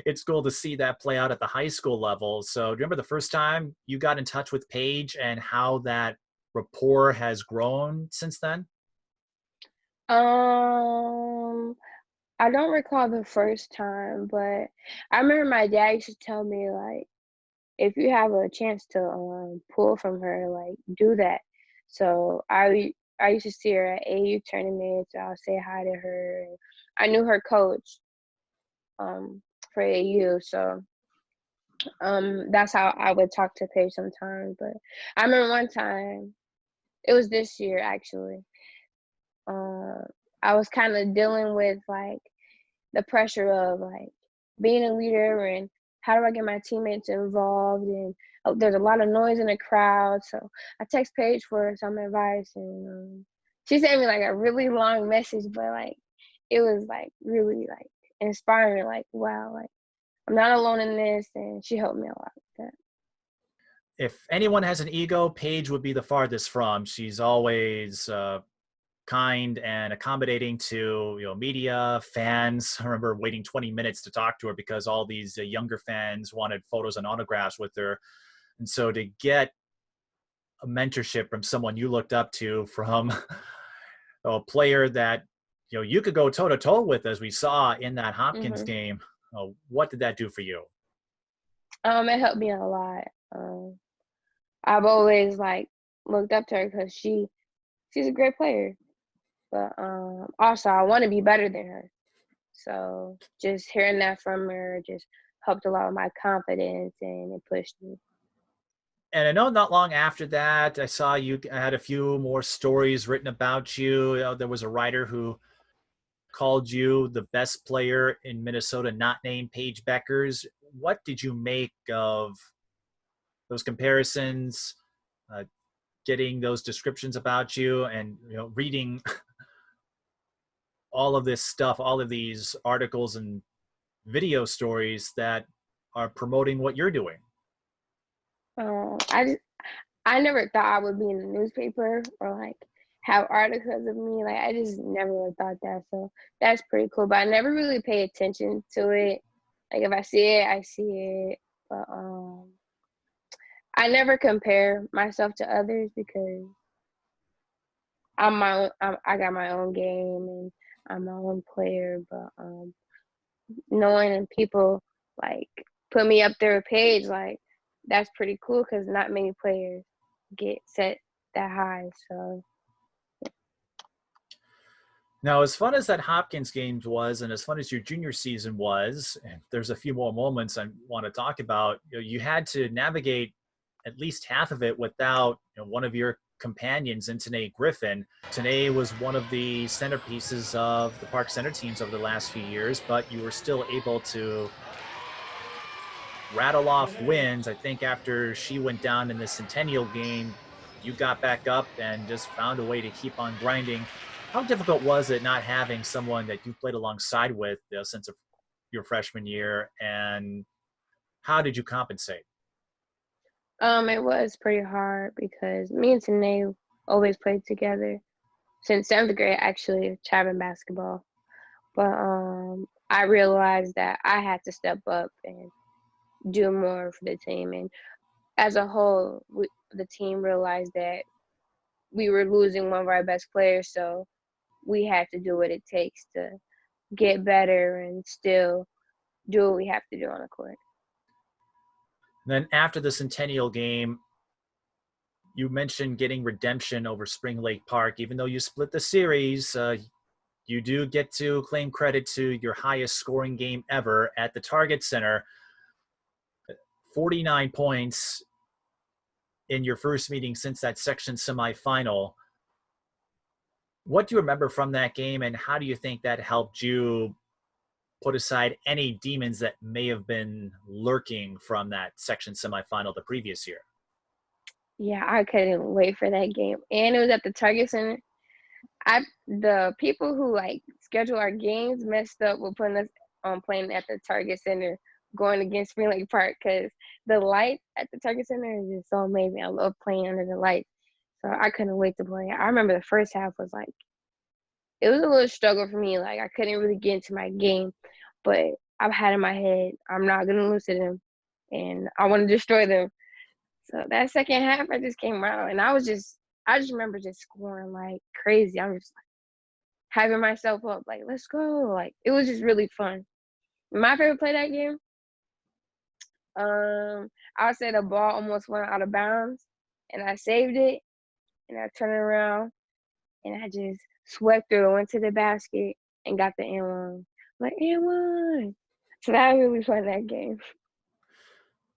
[SPEAKER 1] it's cool to see that play out at the high school level. So do you remember the first time you got in touch with Paige and how that rapport has grown since then?
[SPEAKER 2] um. I don't recall the first time, but I remember my dad used to tell me like, if you have a chance to pull from her, like do that. So I used to see her at AU tournaments. I'll say hi to her. And I knew her coach um for AU, so that's how I would talk to Paige sometimes. But I remember one time, it was this year actually. Um, I was kind of dealing with like the pressure of like being a leader and how do I get my teammates involved and there's a lot of noise in the crowd. So I text Paige for some advice and she sent me like a really long message, but like it was like really like inspiring. Like wow, like I'm not alone in this, and she helped me a lot with that.
[SPEAKER 1] If anyone has an ego, Paige would be the farthest from. She's always kind and accommodating to, you know, media, fans. I remember waiting 20 minutes to talk to her because all these younger fans wanted photos and autographs with her. And so to get a mentorship from someone you looked up to, from a player that, you know, you could go toe to toe with, as we saw in that Hopkins
[SPEAKER 2] hmm
[SPEAKER 1] game, what did that do for you?
[SPEAKER 2] It helped me a lot. I've always like looked up to her because she's a great player. But also, I want to be better than her. So just hearing that from her just helped a lot with my confidence and it pushed me.
[SPEAKER 1] And I know not long after that, I saw you had a few more stories written about you. You know, there was a writer who called you the best player in Minnesota, not named Paige Bueckers. What did you make of those comparisons, uh, getting those descriptions about you, and you know, reading all of this stuff, all of these articles and video stories that are promoting what you're doing?
[SPEAKER 2] I just I never thought I would be in the newspaper or like have articles of me. Like I just never would thought that. So that's pretty cool. But I never really pay attention to it. Like if I see it, I see it. But I never compare myself to others because I got my own game and I'm my own player. But knowing and people like put me up there with Paige, like that's pretty cool because not many players get set that high. So
[SPEAKER 1] Now, as fun as that Hopkins game was, and as fun as your junior season was, and there's a few more moments I want to talk about. You know, you had to navigate at least half of it without, you know, one of your companions in Tanae Griffin. Tanae was one of the centerpieces of the Park Center teams over the last few years, but you were still able to rattle off wins. I think after she went down in the Centennial game, you got back up and just found a way to keep on grinding. How difficult was it not having someone that you played alongside with, since of your freshman year, and how did you compensate?
[SPEAKER 2] it was pretty hard because me and Tanae always played together since seventh grade, actually, traveling basketball. But I realized that I had to step up and do more for the team. And as a whole, the team realized that we were losing one of our best players, so we had to do what it takes to get better and still do what we have to do on the court.
[SPEAKER 1] Then after the Centennial game, you mentioned getting redemption over Spring Lake Park. Even though you split the series, you do get to claim credit to your highest scoring game ever at the Target Center. 49 points in your first meeting since that section semifinal. What do you remember from that game, and how do you think that helped you put aside any demons that may have been lurking from that section semifinal the previous year?
[SPEAKER 2] Yeah, I couldn't wait for that game. And it was at the Target Center. The people who like schedule our games messed up with putting us on playing at the Target Center going against Spring Lake Park, because the lights at the Target Center is just so amazing. I love playing under the lights. So I couldn't wait to play. I remember the first half was like, it was a little struggle for me. Like I couldn't really get into my game, but I've had in my head, I'm not gonna lose to them, and I want to destroy them. So that second half, I just came out, and I just remember just scoring like crazy. I'm just like hyping myself up, like let's go. Like it was just really fun. My favorite play that game, I would say the ball almost went out of bounds, and I saved it, and I turned around, and I just swept through, went to the basket, and got the and one. Like and one. So that was really fun that game.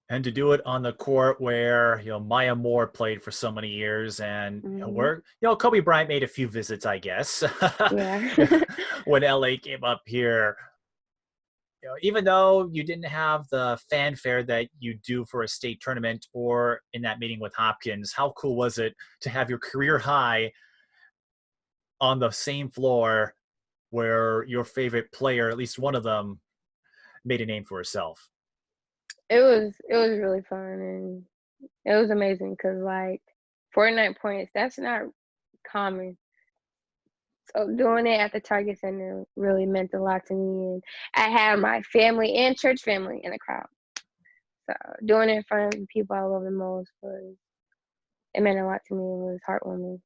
[SPEAKER 1] And to do it on the court where Maya Moore played for so many years, and
[SPEAKER 2] Hmm.
[SPEAKER 1] where Kobe Bryant made a few visits, I guess,
[SPEAKER 2] Yeah.
[SPEAKER 1] when LA came up here. Even though you didn't have the fanfare that you do for a state tournament or in that meeting with Hopkins, how cool was it to have your career high on the same floor where your favorite player, at least one of them, made a name for herself?
[SPEAKER 2] It was really fun, and it was amazing because like 49 points, that's not common. So doing it at the Target Center really meant a lot to me, and I had my family and church family in the crowd. So doing it in front of the people I love the most it meant a lot to me. It was heartwarming.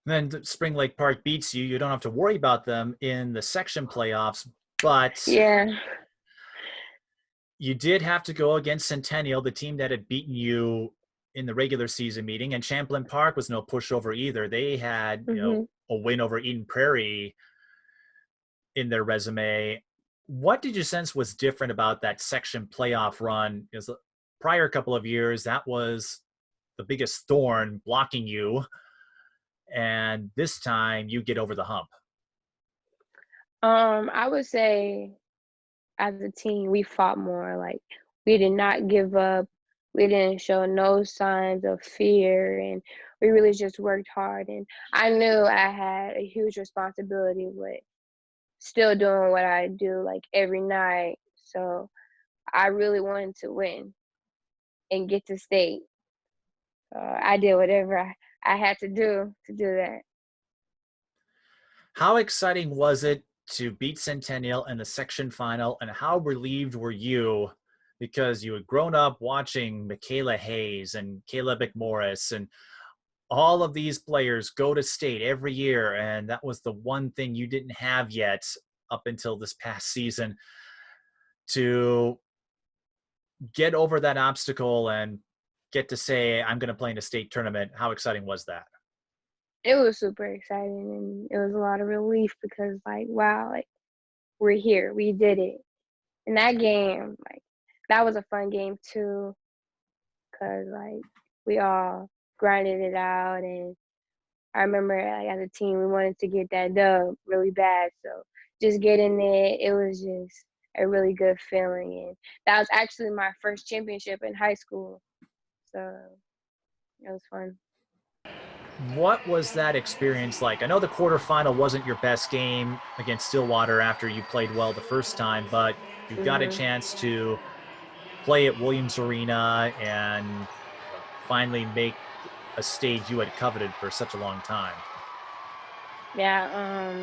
[SPEAKER 1] Then Spring Lake Park beats you. You don't have to worry about them in the section playoffs, but
[SPEAKER 2] Yeah.
[SPEAKER 1] you did have to go against Centennial, the team that had beaten you in the regular season meeting, and Champlain Park was no pushover either. They had,
[SPEAKER 2] Hmm.
[SPEAKER 1] a win over Eden Prairie in their resume. What did you sense was different about that section playoff run? Because the prior couple of years, that was the biggest thorn blocking you, and this time you get over the hump.
[SPEAKER 2] I would say as a team, we fought more. Like we did not give up. We didn't show no signs of fear, and we really just worked hard. And I knew I had a huge responsibility with still doing what I do like every night. So I really wanted to win and get to state. I did whatever I had to do that.
[SPEAKER 1] How exciting was it to beat Centennial in the section final, and how relieved were you because you had grown up watching Michaela Hayes and Caleb McMorris and all of these players go to state every year, and that was the one thing you didn't have yet up until this past season, to get over that obstacle and get to say, I'm going to play in a state tournament. How exciting was that?
[SPEAKER 2] It was super exciting, and it was a lot of relief because like wow, like we're here, we did it. And that game, like that was a fun game too, cause like we all grinded it out, and I remember like as a team we wanted to get that dub really bad. So just getting there, it was just a really good feeling, and that was actually my first championship in high school. So it was fun.
[SPEAKER 1] What was that experience like? I know the quarterfinal wasn't your best game against Stillwater after you played well the first time, but you got a
[SPEAKER 2] Hmm.
[SPEAKER 1] chance to play at Williams Arena and finally make a stage you had coveted for such a long time.
[SPEAKER 2] Yeah.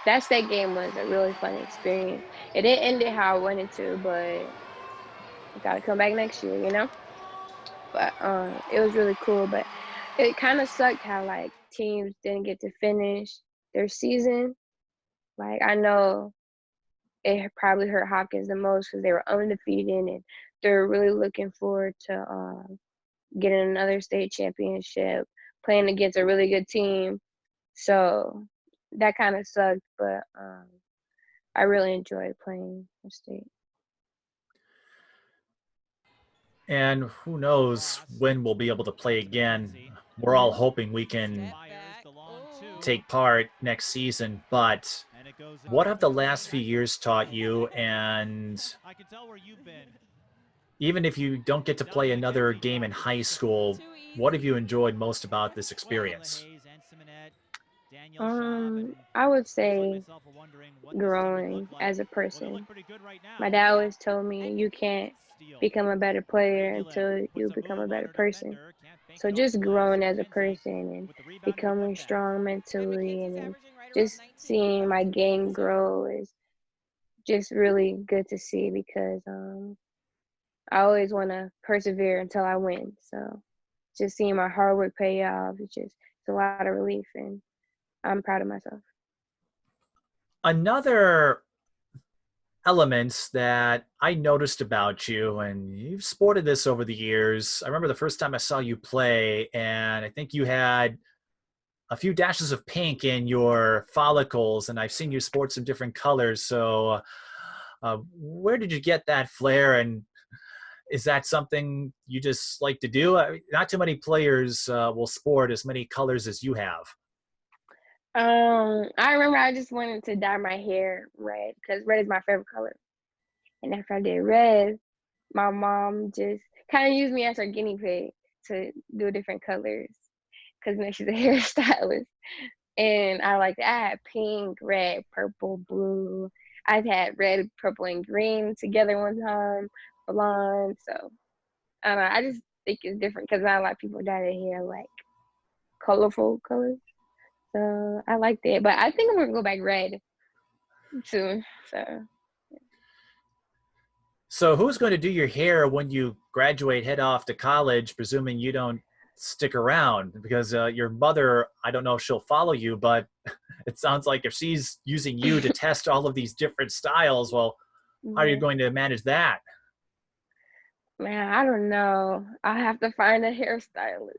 [SPEAKER 2] that state game was a really fun experience. It didn't end it how I wanted to, but I gotta come back next year, you know? But it was really cool. But it kind of sucked how like teams didn't get to finish their season. Like I know it probably hurt Hawkins the most because they were undefeated and they're really looking forward to getting another state championship, playing against a really good team. So that kind of sucked, but I really enjoyed playing for state.
[SPEAKER 1] And who knows when we'll be able to play again. We're all hoping we can take part next season, but what have the last few years taught you? And even if you don't get to play another game in high school, what have you enjoyed most about this experience?
[SPEAKER 2] I would say growing as a person. My dad always told me you can't become a better player until you become a better person. So just growing as a person and becoming strong mentally and then just seeing my game grow is just really good to see because I always want to persevere until I win. So just seeing my hard work pay off, it's a lot of relief and I'm proud of myself.
[SPEAKER 1] Another elements that I noticed about you, and you've sported this over the years. I remember the first time I saw you play, and I think you had a few dashes of pink in your follicles, and I've seen you sport some different colors. So, where did you get that flair? And is that something you just like to do? Not too many players will sport as many colors as you have.
[SPEAKER 2] I remember I just wanted to dye my hair red because red is my favorite color. And after I did red, my mom just kind of used me as her guinea pig to do different colors because she's a hairstylist. And I like I had pink, red, purple, blue. I've had red, purple, and green together one time, blonde. So I don't know. I just think it's different because not a lot of people dye their hair like colorful colors. So I like that. But I think I'm gonna go back red soon. So
[SPEAKER 1] So, who's going to do your hair when you graduate, head off to college, presuming you don't stick around? Because your mother, I don't know if she'll follow you, but it sounds like if she's using you to test all of these different styles, well, how are you
[SPEAKER 2] yeah.
[SPEAKER 1] going to manage that?
[SPEAKER 2] Man, I don't know. I have to find a hairstylist,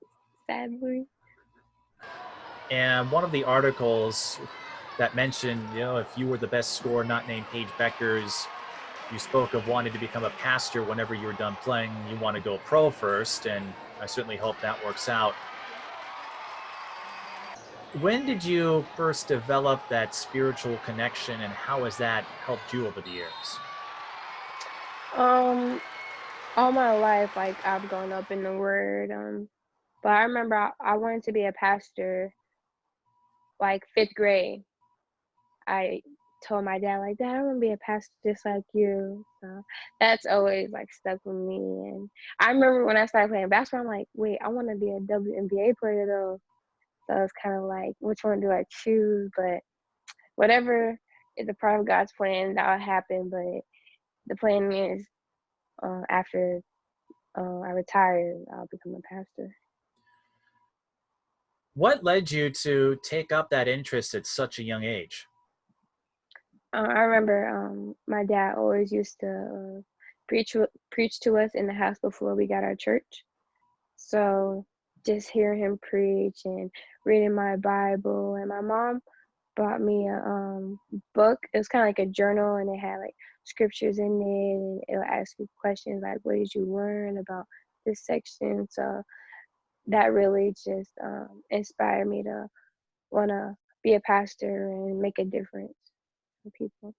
[SPEAKER 2] sadly.
[SPEAKER 1] And one of the articles that mentioned, if you were the best scorer, not named Paige Bueckers, you spoke of wanting to become a pastor whenever you were done playing. You want to go pro first, and I certainly hope that works out. When did you first develop that spiritual connection, and how has that helped you over the years?
[SPEAKER 2] Um, all my life, like I've grown up in the word. But I remember I wanted to be a pastor like fifth grade. I told my dad like, Dad, I want to be a pastor just like you. So that's always like stuck with me. And I remember when I started playing basketball, I'm like, wait, I want to be a WNBA player though. So it's kind of like, which one do I choose? But whatever is a part of God's plan, that'll happen. But the plan is after I retire, I'll become a pastor.
[SPEAKER 1] What led you to take up that interest at such a young age?
[SPEAKER 2] I remember my dad always used to preach to us in the house before we got our church. So just hearing him preach and reading my Bible, and my mom bought me a book. It was kind of like a journal, and it had like scriptures in it, and it would ask you questions like, "What did you learn about this section?" So that really just inspired me to want to be a pastor and make a difference for people.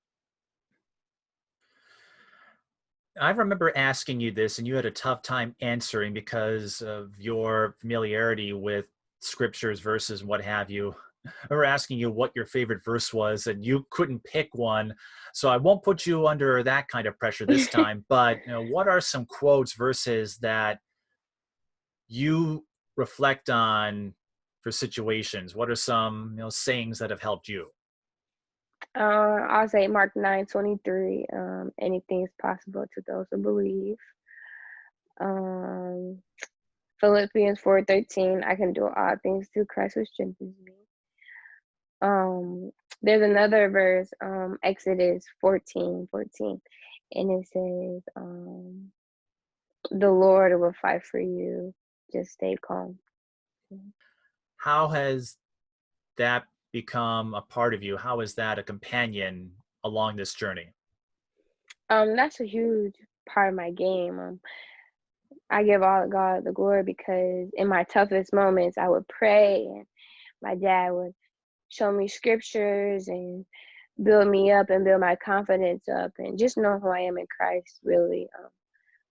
[SPEAKER 1] I remember asking you this, and you had a tough time answering because of your familiarity with scriptures, verses, what have you. I remember asking you what your favorite verse was, and you couldn't pick one. So I won't put you under that kind of pressure this time. But what are some quotes, verses that you reflect on for situations? What are some sayings that have helped you?
[SPEAKER 2] I'll say Mark 9:23. Anything is possible to those who believe. Um, Philippians 4:13. I can do all things through Christ who strengthens me. There's another verse, Exodus 14:14, and it says, "The Lord will fight for you. Just stay calm."
[SPEAKER 1] How has that become a part of you? How is that a companion along this journey?
[SPEAKER 2] That's a huge part of my game. I give all God the glory because in my toughest moments, I would pray, and my dad would show me scriptures and build me up and build my confidence up, and just know who I am in Christ really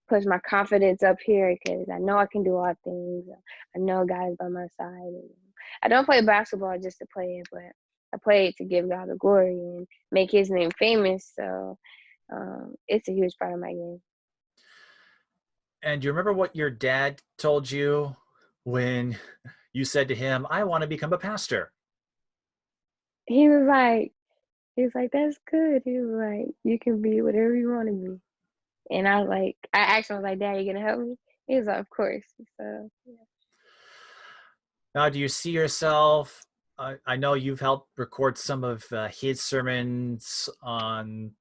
[SPEAKER 2] puts my confidence up here because I know I can do all things. I know God is by my side. And I don't play basketball just to play it, but I play it to give God the glory and make His name famous. So it's a huge part of my game.
[SPEAKER 1] And do you remember what your dad told you when you said to him, I want to become a pastor?
[SPEAKER 2] He was like, "That's good." He was like, "You can be whatever you want to be." And I asked him, I was like, "Dad, you gonna help me?" He was like, "Of course." So yeah.
[SPEAKER 1] Now, do you see yourself? I know you've helped record some of his sermons on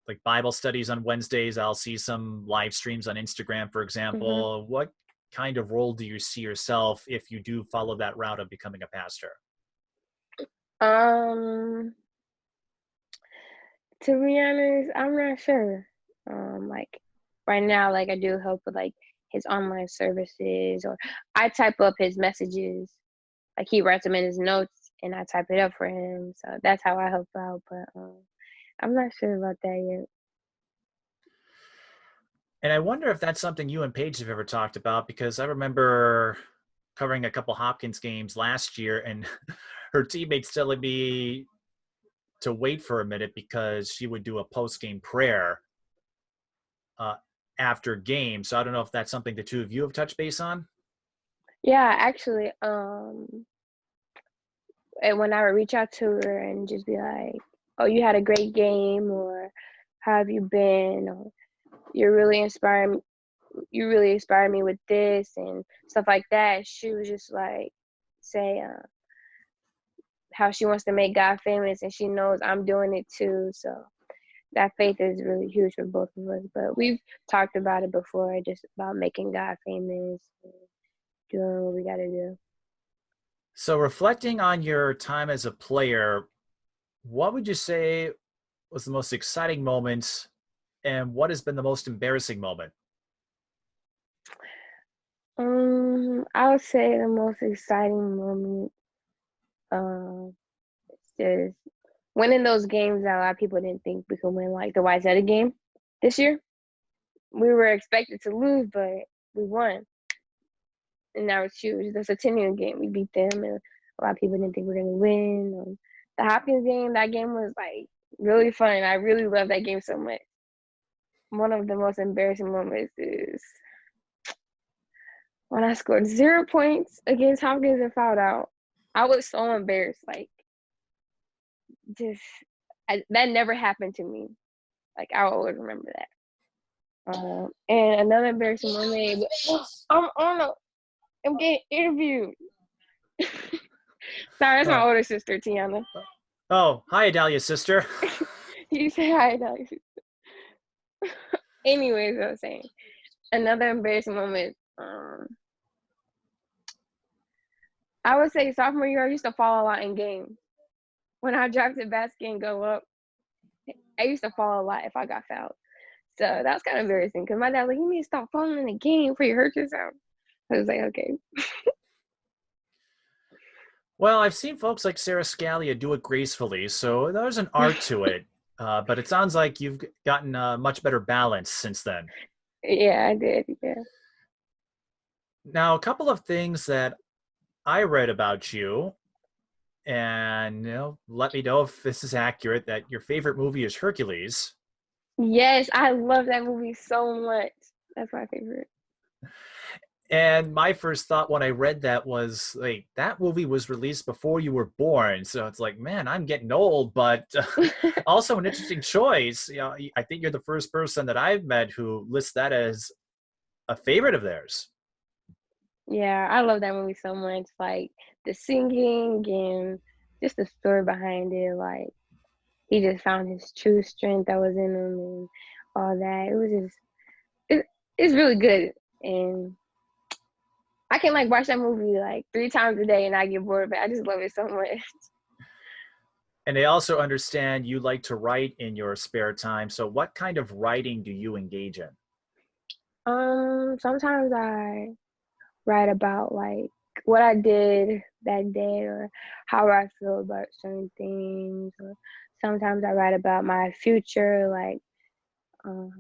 [SPEAKER 1] like Bible studies on Wednesdays. I'll see some live streams on Instagram, for
[SPEAKER 2] hmm
[SPEAKER 1] example. What kind of role do you see yourself if you do follow that route of becoming a pastor?
[SPEAKER 2] Um, to be honest, I'm not sure. Like right now, like I do help with like his online services, or I type up his messages. Like he writes them in his notes, and I type it up for him. So that's how I help out. But I'm not sure about that yet.
[SPEAKER 1] And I wonder if that's something you and Paige have ever talked about, because I remember covering a couple Hopkins games last year, and her teammates telling me to wait for a minute because she would do a post-game prayer uh, after game. So I don't know if that's something the two of you have touched base on.
[SPEAKER 2] Yeah, actually, and when I would reach out to her and just be like, "Oh, you had a great game," or "How have you been?" or "You're really inspiring. You really inspired me with this," and stuff like that. She was just like, say how she wants to make God famous, and she knows I'm doing it too. So that faith is really huge for both of us. But we've talked about it before, just about making God famous, and doing what we got to do.
[SPEAKER 1] So reflecting on your time as a player, what would you say was the most exciting moment, and what has been the most embarrassing moment?
[SPEAKER 2] I would say the most exciting moment, um, is just winning those games that a lot of people didn't think we could win, like the Wayzata game this year. We were expected to lose, but we won, and that was huge. The Centennial game, we beat them, and a lot of people didn't think we were gonna win. The Hopkins game, that game was like really fun. I really love that game so much. One of the most embarrassing moments is when I scored 0 points against Hopkins and fouled out. I was so embarrassed. Like, just that never happened to me. Like, I always remember that. And another embarrassing moment. I'm getting interviewed. Sorry, that's my
[SPEAKER 1] Oh,
[SPEAKER 2] older sister, Tiana.
[SPEAKER 1] oh, hi, Adalia, sister.
[SPEAKER 2] You say hi, Alex. Anyways, I was saying another embarrassing moment. I would say sophomore year, I used to fall a lot in games. When I dropped the basket and go up, I used to fall a lot if I got fouled. So that's kind of embarrassing because my dad was like, "You need to stop falling in the game before you hurt yourself." I was like, "Okay."
[SPEAKER 1] Well, I've seen folks like Sarah Scalia do it gracefully, so there's an art to it. But it sounds like you've gotten a much better balance since then.
[SPEAKER 2] Yeah, I did. Yeah.
[SPEAKER 1] Now, a couple of things that I read about you, and let me know if this is accurate, that your favorite movie is Hercules.
[SPEAKER 2] Yes, I love that movie so much. That's my favorite.
[SPEAKER 1] And my first thought when I read that was like, that movie was released before you were born. So it's like, man, I'm getting old, but also an interesting choice. You know, I think you're the first person that I've met who lists that as a favorite of theirs.
[SPEAKER 2] Yeah, I love that movie so much. Like the singing and just the story behind it. Like he just found his true strength that was in him and all that. It was just it, it's really good. And I can like watch that movie like 3 times a day and I get bored of it. I just love it so much.
[SPEAKER 1] And I also understand you like to write in your spare time. So what kind of writing do you engage in?
[SPEAKER 2] Sometimes I write about like what I did that day or how I feel about certain things. Or sometimes I write about my future, like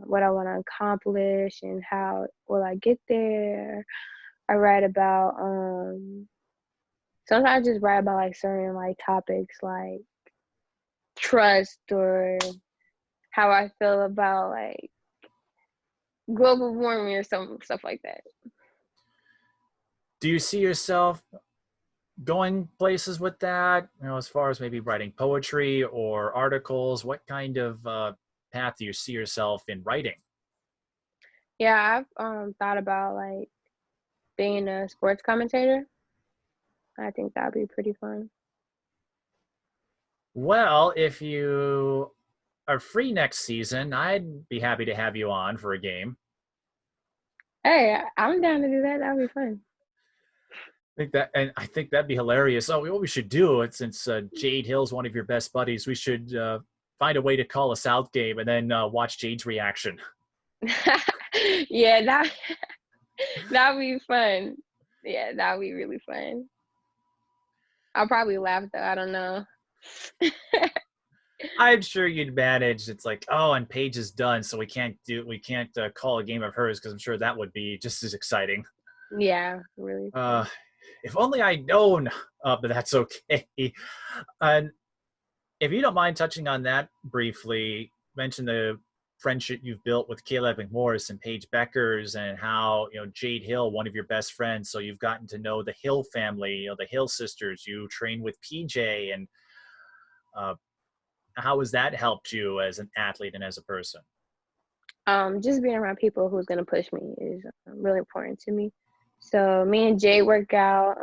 [SPEAKER 2] what I want to accomplish and how will I get there. I write about sometimes I just write about like certain like topics like trust or how I feel about like global warming or some stuff like that.
[SPEAKER 1] Do you see yourself going places with that, you know, as far as maybe writing poetry or articles? What kind of path do you see yourself in writing?
[SPEAKER 2] Yeah, I've thought about like being a sports commentator. I think that'd be pretty fun.
[SPEAKER 1] Well, if you are free next season, I'd be happy to have you on for a game.
[SPEAKER 2] Hey, I'm down to do that. That'd be fun.
[SPEAKER 1] I think that'd be hilarious. Oh, what we should do, since Jade Hill's one of your best buddies, we should find a way to call a South game and then watch Jade's reaction.
[SPEAKER 2] Yeah, that'd be fun. Yeah, that'd be really fun. I'll probably laugh though. I don't know.
[SPEAKER 1] I'm sure you'd manage. It's like, oh, and Paige is done, so we can't call a game of hers because I'm sure that would be just as exciting.
[SPEAKER 2] Yeah, really
[SPEAKER 1] Uh,
[SPEAKER 2] fun.
[SPEAKER 1] if only I'd known, but that's okay. And if you don't mind touching on that briefly, mention the friendship you've built with Caleb McMorris and Paige Bueckers, and how, you know, Jade Hill, one of your best friends. So you've gotten to know the Hill family, you know, the Hill sisters. You train with PJ, and uh, how has that helped you as an athlete and as a person?
[SPEAKER 2] Just being around people who's gonna push me is really important to me. So me and Jay work out.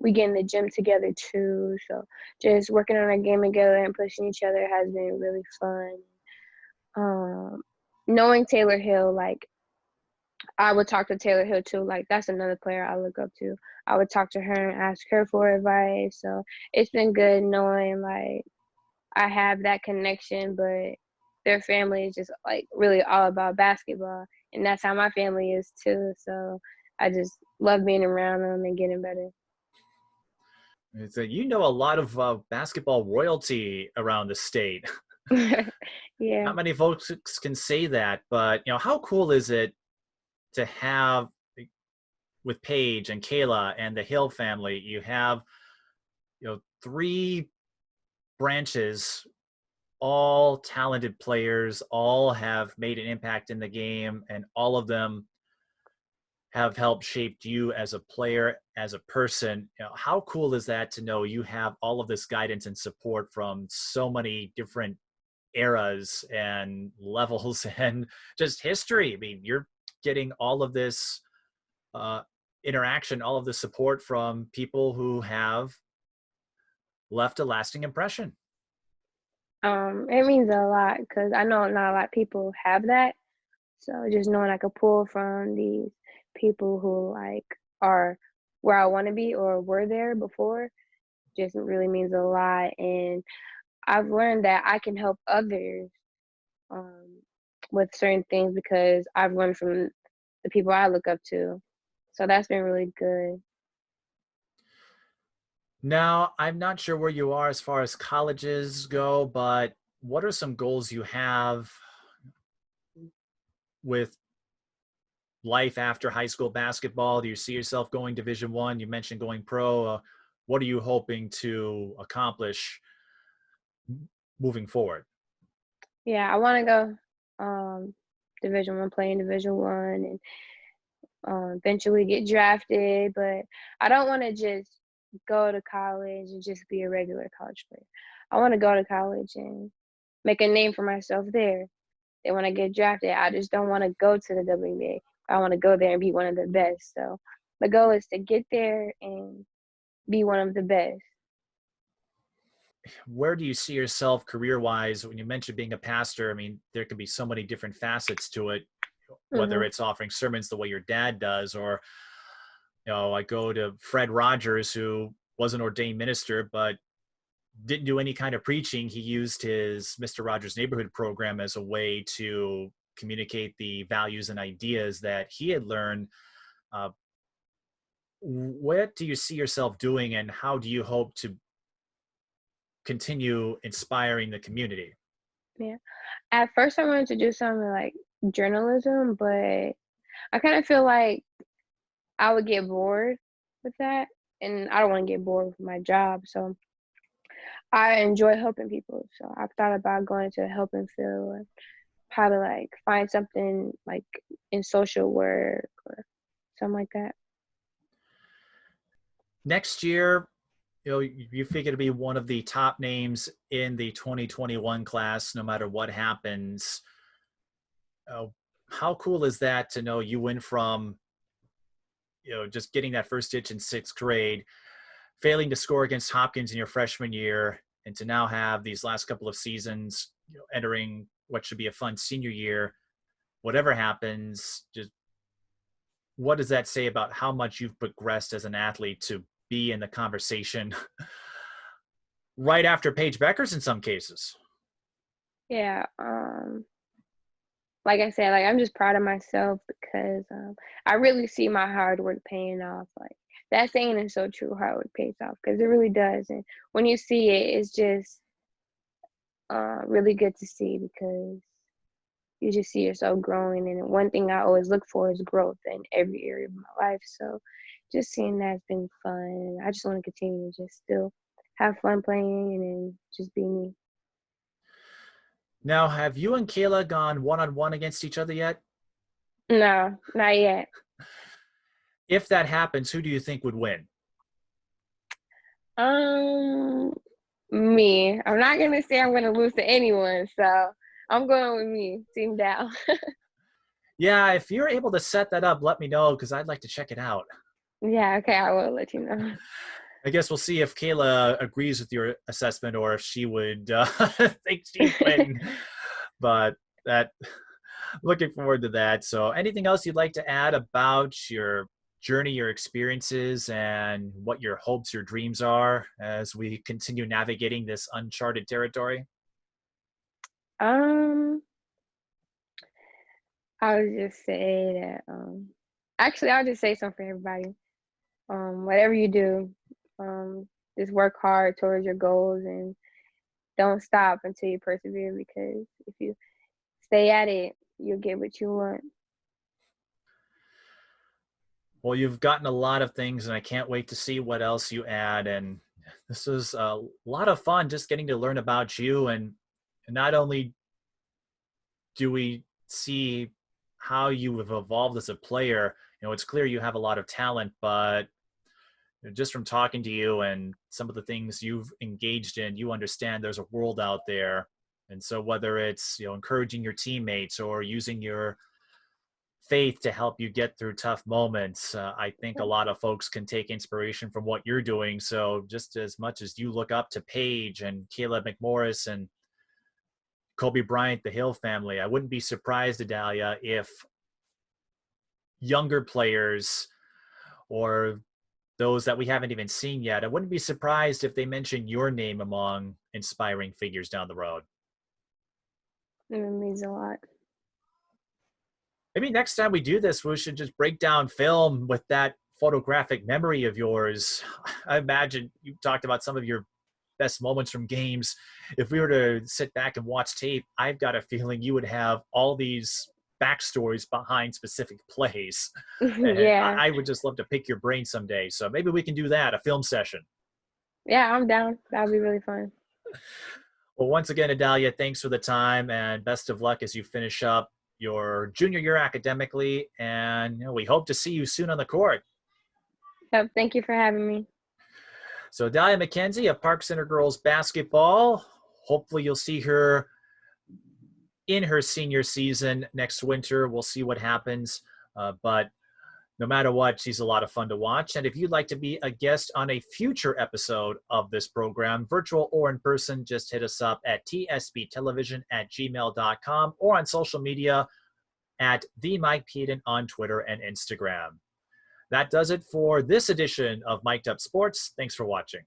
[SPEAKER 2] We get in the gym together too. So just working on our game together and pushing each other has been really fun. Um, Knowing Taylor Hill, like I would talk to Taylor Hill too. Like that's another player I look up to. I would talk to her and ask her for advice. So it's been good knowing like I have that connection, but their family is just like really all about basketball, and that's how my family is too. So I just love being around them and getting better.
[SPEAKER 1] It's you know a lot of basketball royalty around the state.
[SPEAKER 2] Yeah.
[SPEAKER 1] Not many folks can say that, but you know, how cool is it to have, with Paige and Kayla and the Hill family, you have, you know, three branches, all talented players, all have made an impact in the game, and all of them have helped shaped you as a player, as a person. You know, how cool is that to know you have all of this guidance and support from so many different eras and levels and just history? I mean, you're getting all of this uh, interaction, all of the support from people who have left a lasting impression.
[SPEAKER 2] It means a lot because I know not a lot of people have that. So just knowing I could pull from these people who like are where I want to be or were there before just really means a lot. And I've learned that I can help others um, with certain things because I've learned from the people I look up to. So that's been really good.
[SPEAKER 1] Now, I'm not sure where you are as far as colleges go, but what are some goals you have with life after high school basketball? Do you see yourself going Division 1? You mentioned going pro. What are you hoping to accomplish moving forward?
[SPEAKER 2] Yeah, I want to go Division 1, playing Division 1, and eventually get drafted. But I don't want to just go to college and just be a regular college player. I want to go to college and make a name for myself there. And when I get drafted, I just don't want to go to the WNBA. I want to go there and be one of the best. So the goal is to get there and be one of the best.
[SPEAKER 1] Where do you see yourself career-wise? When you mentioned being a pastor, I mean, there could be so many different facets to it, whether
[SPEAKER 2] Hmm.
[SPEAKER 1] it's offering sermons the way your dad does, or, I go to Fred Rogers, who was an ordained minister, but didn't do any kind of preaching. He used his Mr. Rogers Neighborhood program as a way to communicate the values and ideas that he had learned. Uh, what do you see yourself doing, and how do you hope to continue inspiring the community?
[SPEAKER 2] Yeah. At first, I wanted to do something like journalism, but I kind of feel like I would get bored with that, and I don't want to get bored with my job. So I enjoy helping people. So I've thought about going to a helping field, or how to like find something like in social work or something like that.
[SPEAKER 1] Next year, you figure to be one of the top names in the 2021 class, no matter what happens. Uh, how cool is that to know you went from, just getting that first stitch in sixth grade, failing to score against Hopkins in your freshman year, and to now have these last couple of seasons, entering what should be a fun senior year. Whatever happens, just what does that say about how much you've progressed as an athlete to be in the conversation right after Paige Bueckers in some cases?
[SPEAKER 2] Yeah. Like I said, like I'm just proud of myself because I really see my hard work paying off. Like that saying is so true. Hard work pays off because it really does. And when you see it, it's just really good to see because you just see yourself growing. And one thing I always look for is growth in every area of my life. So just seeing that's been fun. And I just want to continue to just still have fun playing and just be me.
[SPEAKER 1] Now, have you and Kayla gone one-on-one against each other yet?
[SPEAKER 2] No, not yet.
[SPEAKER 1] If that happens, who do you think would win?
[SPEAKER 2] Um, Me. I'm not gonna say I'm gonna lose to anyone, so I'm going with me, Team Dow.
[SPEAKER 1] Yeah, if you're able to set that up, let me know because I'd like to check it out.
[SPEAKER 2] Yeah, okay, I will let you know.
[SPEAKER 1] I guess we'll see if Kayla agrees with your assessment or if she would think she'd win. But that, looking forward to that. So, anything else you'd like to add about your journey, your experiences, and what your hopes, your dreams are as we continue navigating this uncharted territory?
[SPEAKER 2] Um, I would just say that actually I'll just say something for everybody. Whatever you do, just work hard towards your goals and don't stop until you persevere because if you stay at it, you'll get what you want.
[SPEAKER 1] Well, you've gotten a lot of things, and I can't wait to see what else you add. And this is a lot of fun just getting to learn about you. And not only do we see how you have evolved as a player, it's clear you have a lot of talent, but just from talking to you and some of the things you've engaged in, you understand there's a world out there. And so whether it's, encouraging your teammates or using your faith to help you get through tough moments, I think a lot of folks can take inspiration from what you're doing. So just as much as you look up to Paige and Caleb McMorris and Kobe Bryant, the Hill family, I wouldn't be surprised, Adalia, if younger players or those that we haven't even seen yet, I wouldn't be surprised if they mention your name among inspiring figures down the road.
[SPEAKER 2] It means a lot.
[SPEAKER 1] Maybe next time we do this, we should just break down film with that photographic memory of yours. I imagine you talked about some of your best moments from games. If we were to sit back and watch tape, I've got a feeling you would have all these backstories behind specific plays. And
[SPEAKER 2] Yeah.
[SPEAKER 1] I would just love to pick your brain someday. So maybe we can do that, a film session.
[SPEAKER 2] Yeah, I'm down. That'll be really fun.
[SPEAKER 1] Well, once again, Adalia, thanks for the time and best of luck as you finish up your junior year academically, and we hope to see you soon on the court.
[SPEAKER 2] Yep, thank you for having me.
[SPEAKER 1] So Adalia McKenzie of Park Center Girls Basketball, hopefully you'll see her in her senior season next winter. We'll see what happens, but no matter what, she's a lot of fun to watch. And if you'd like to be a guest on a future episode of this program, virtual or in person, just hit us up at tsbtelevision@gmail.com or on social media at the Mike Peden on Twitter and Instagram. That does it for this edition of Mic'd Up Sports. Thanks for watching.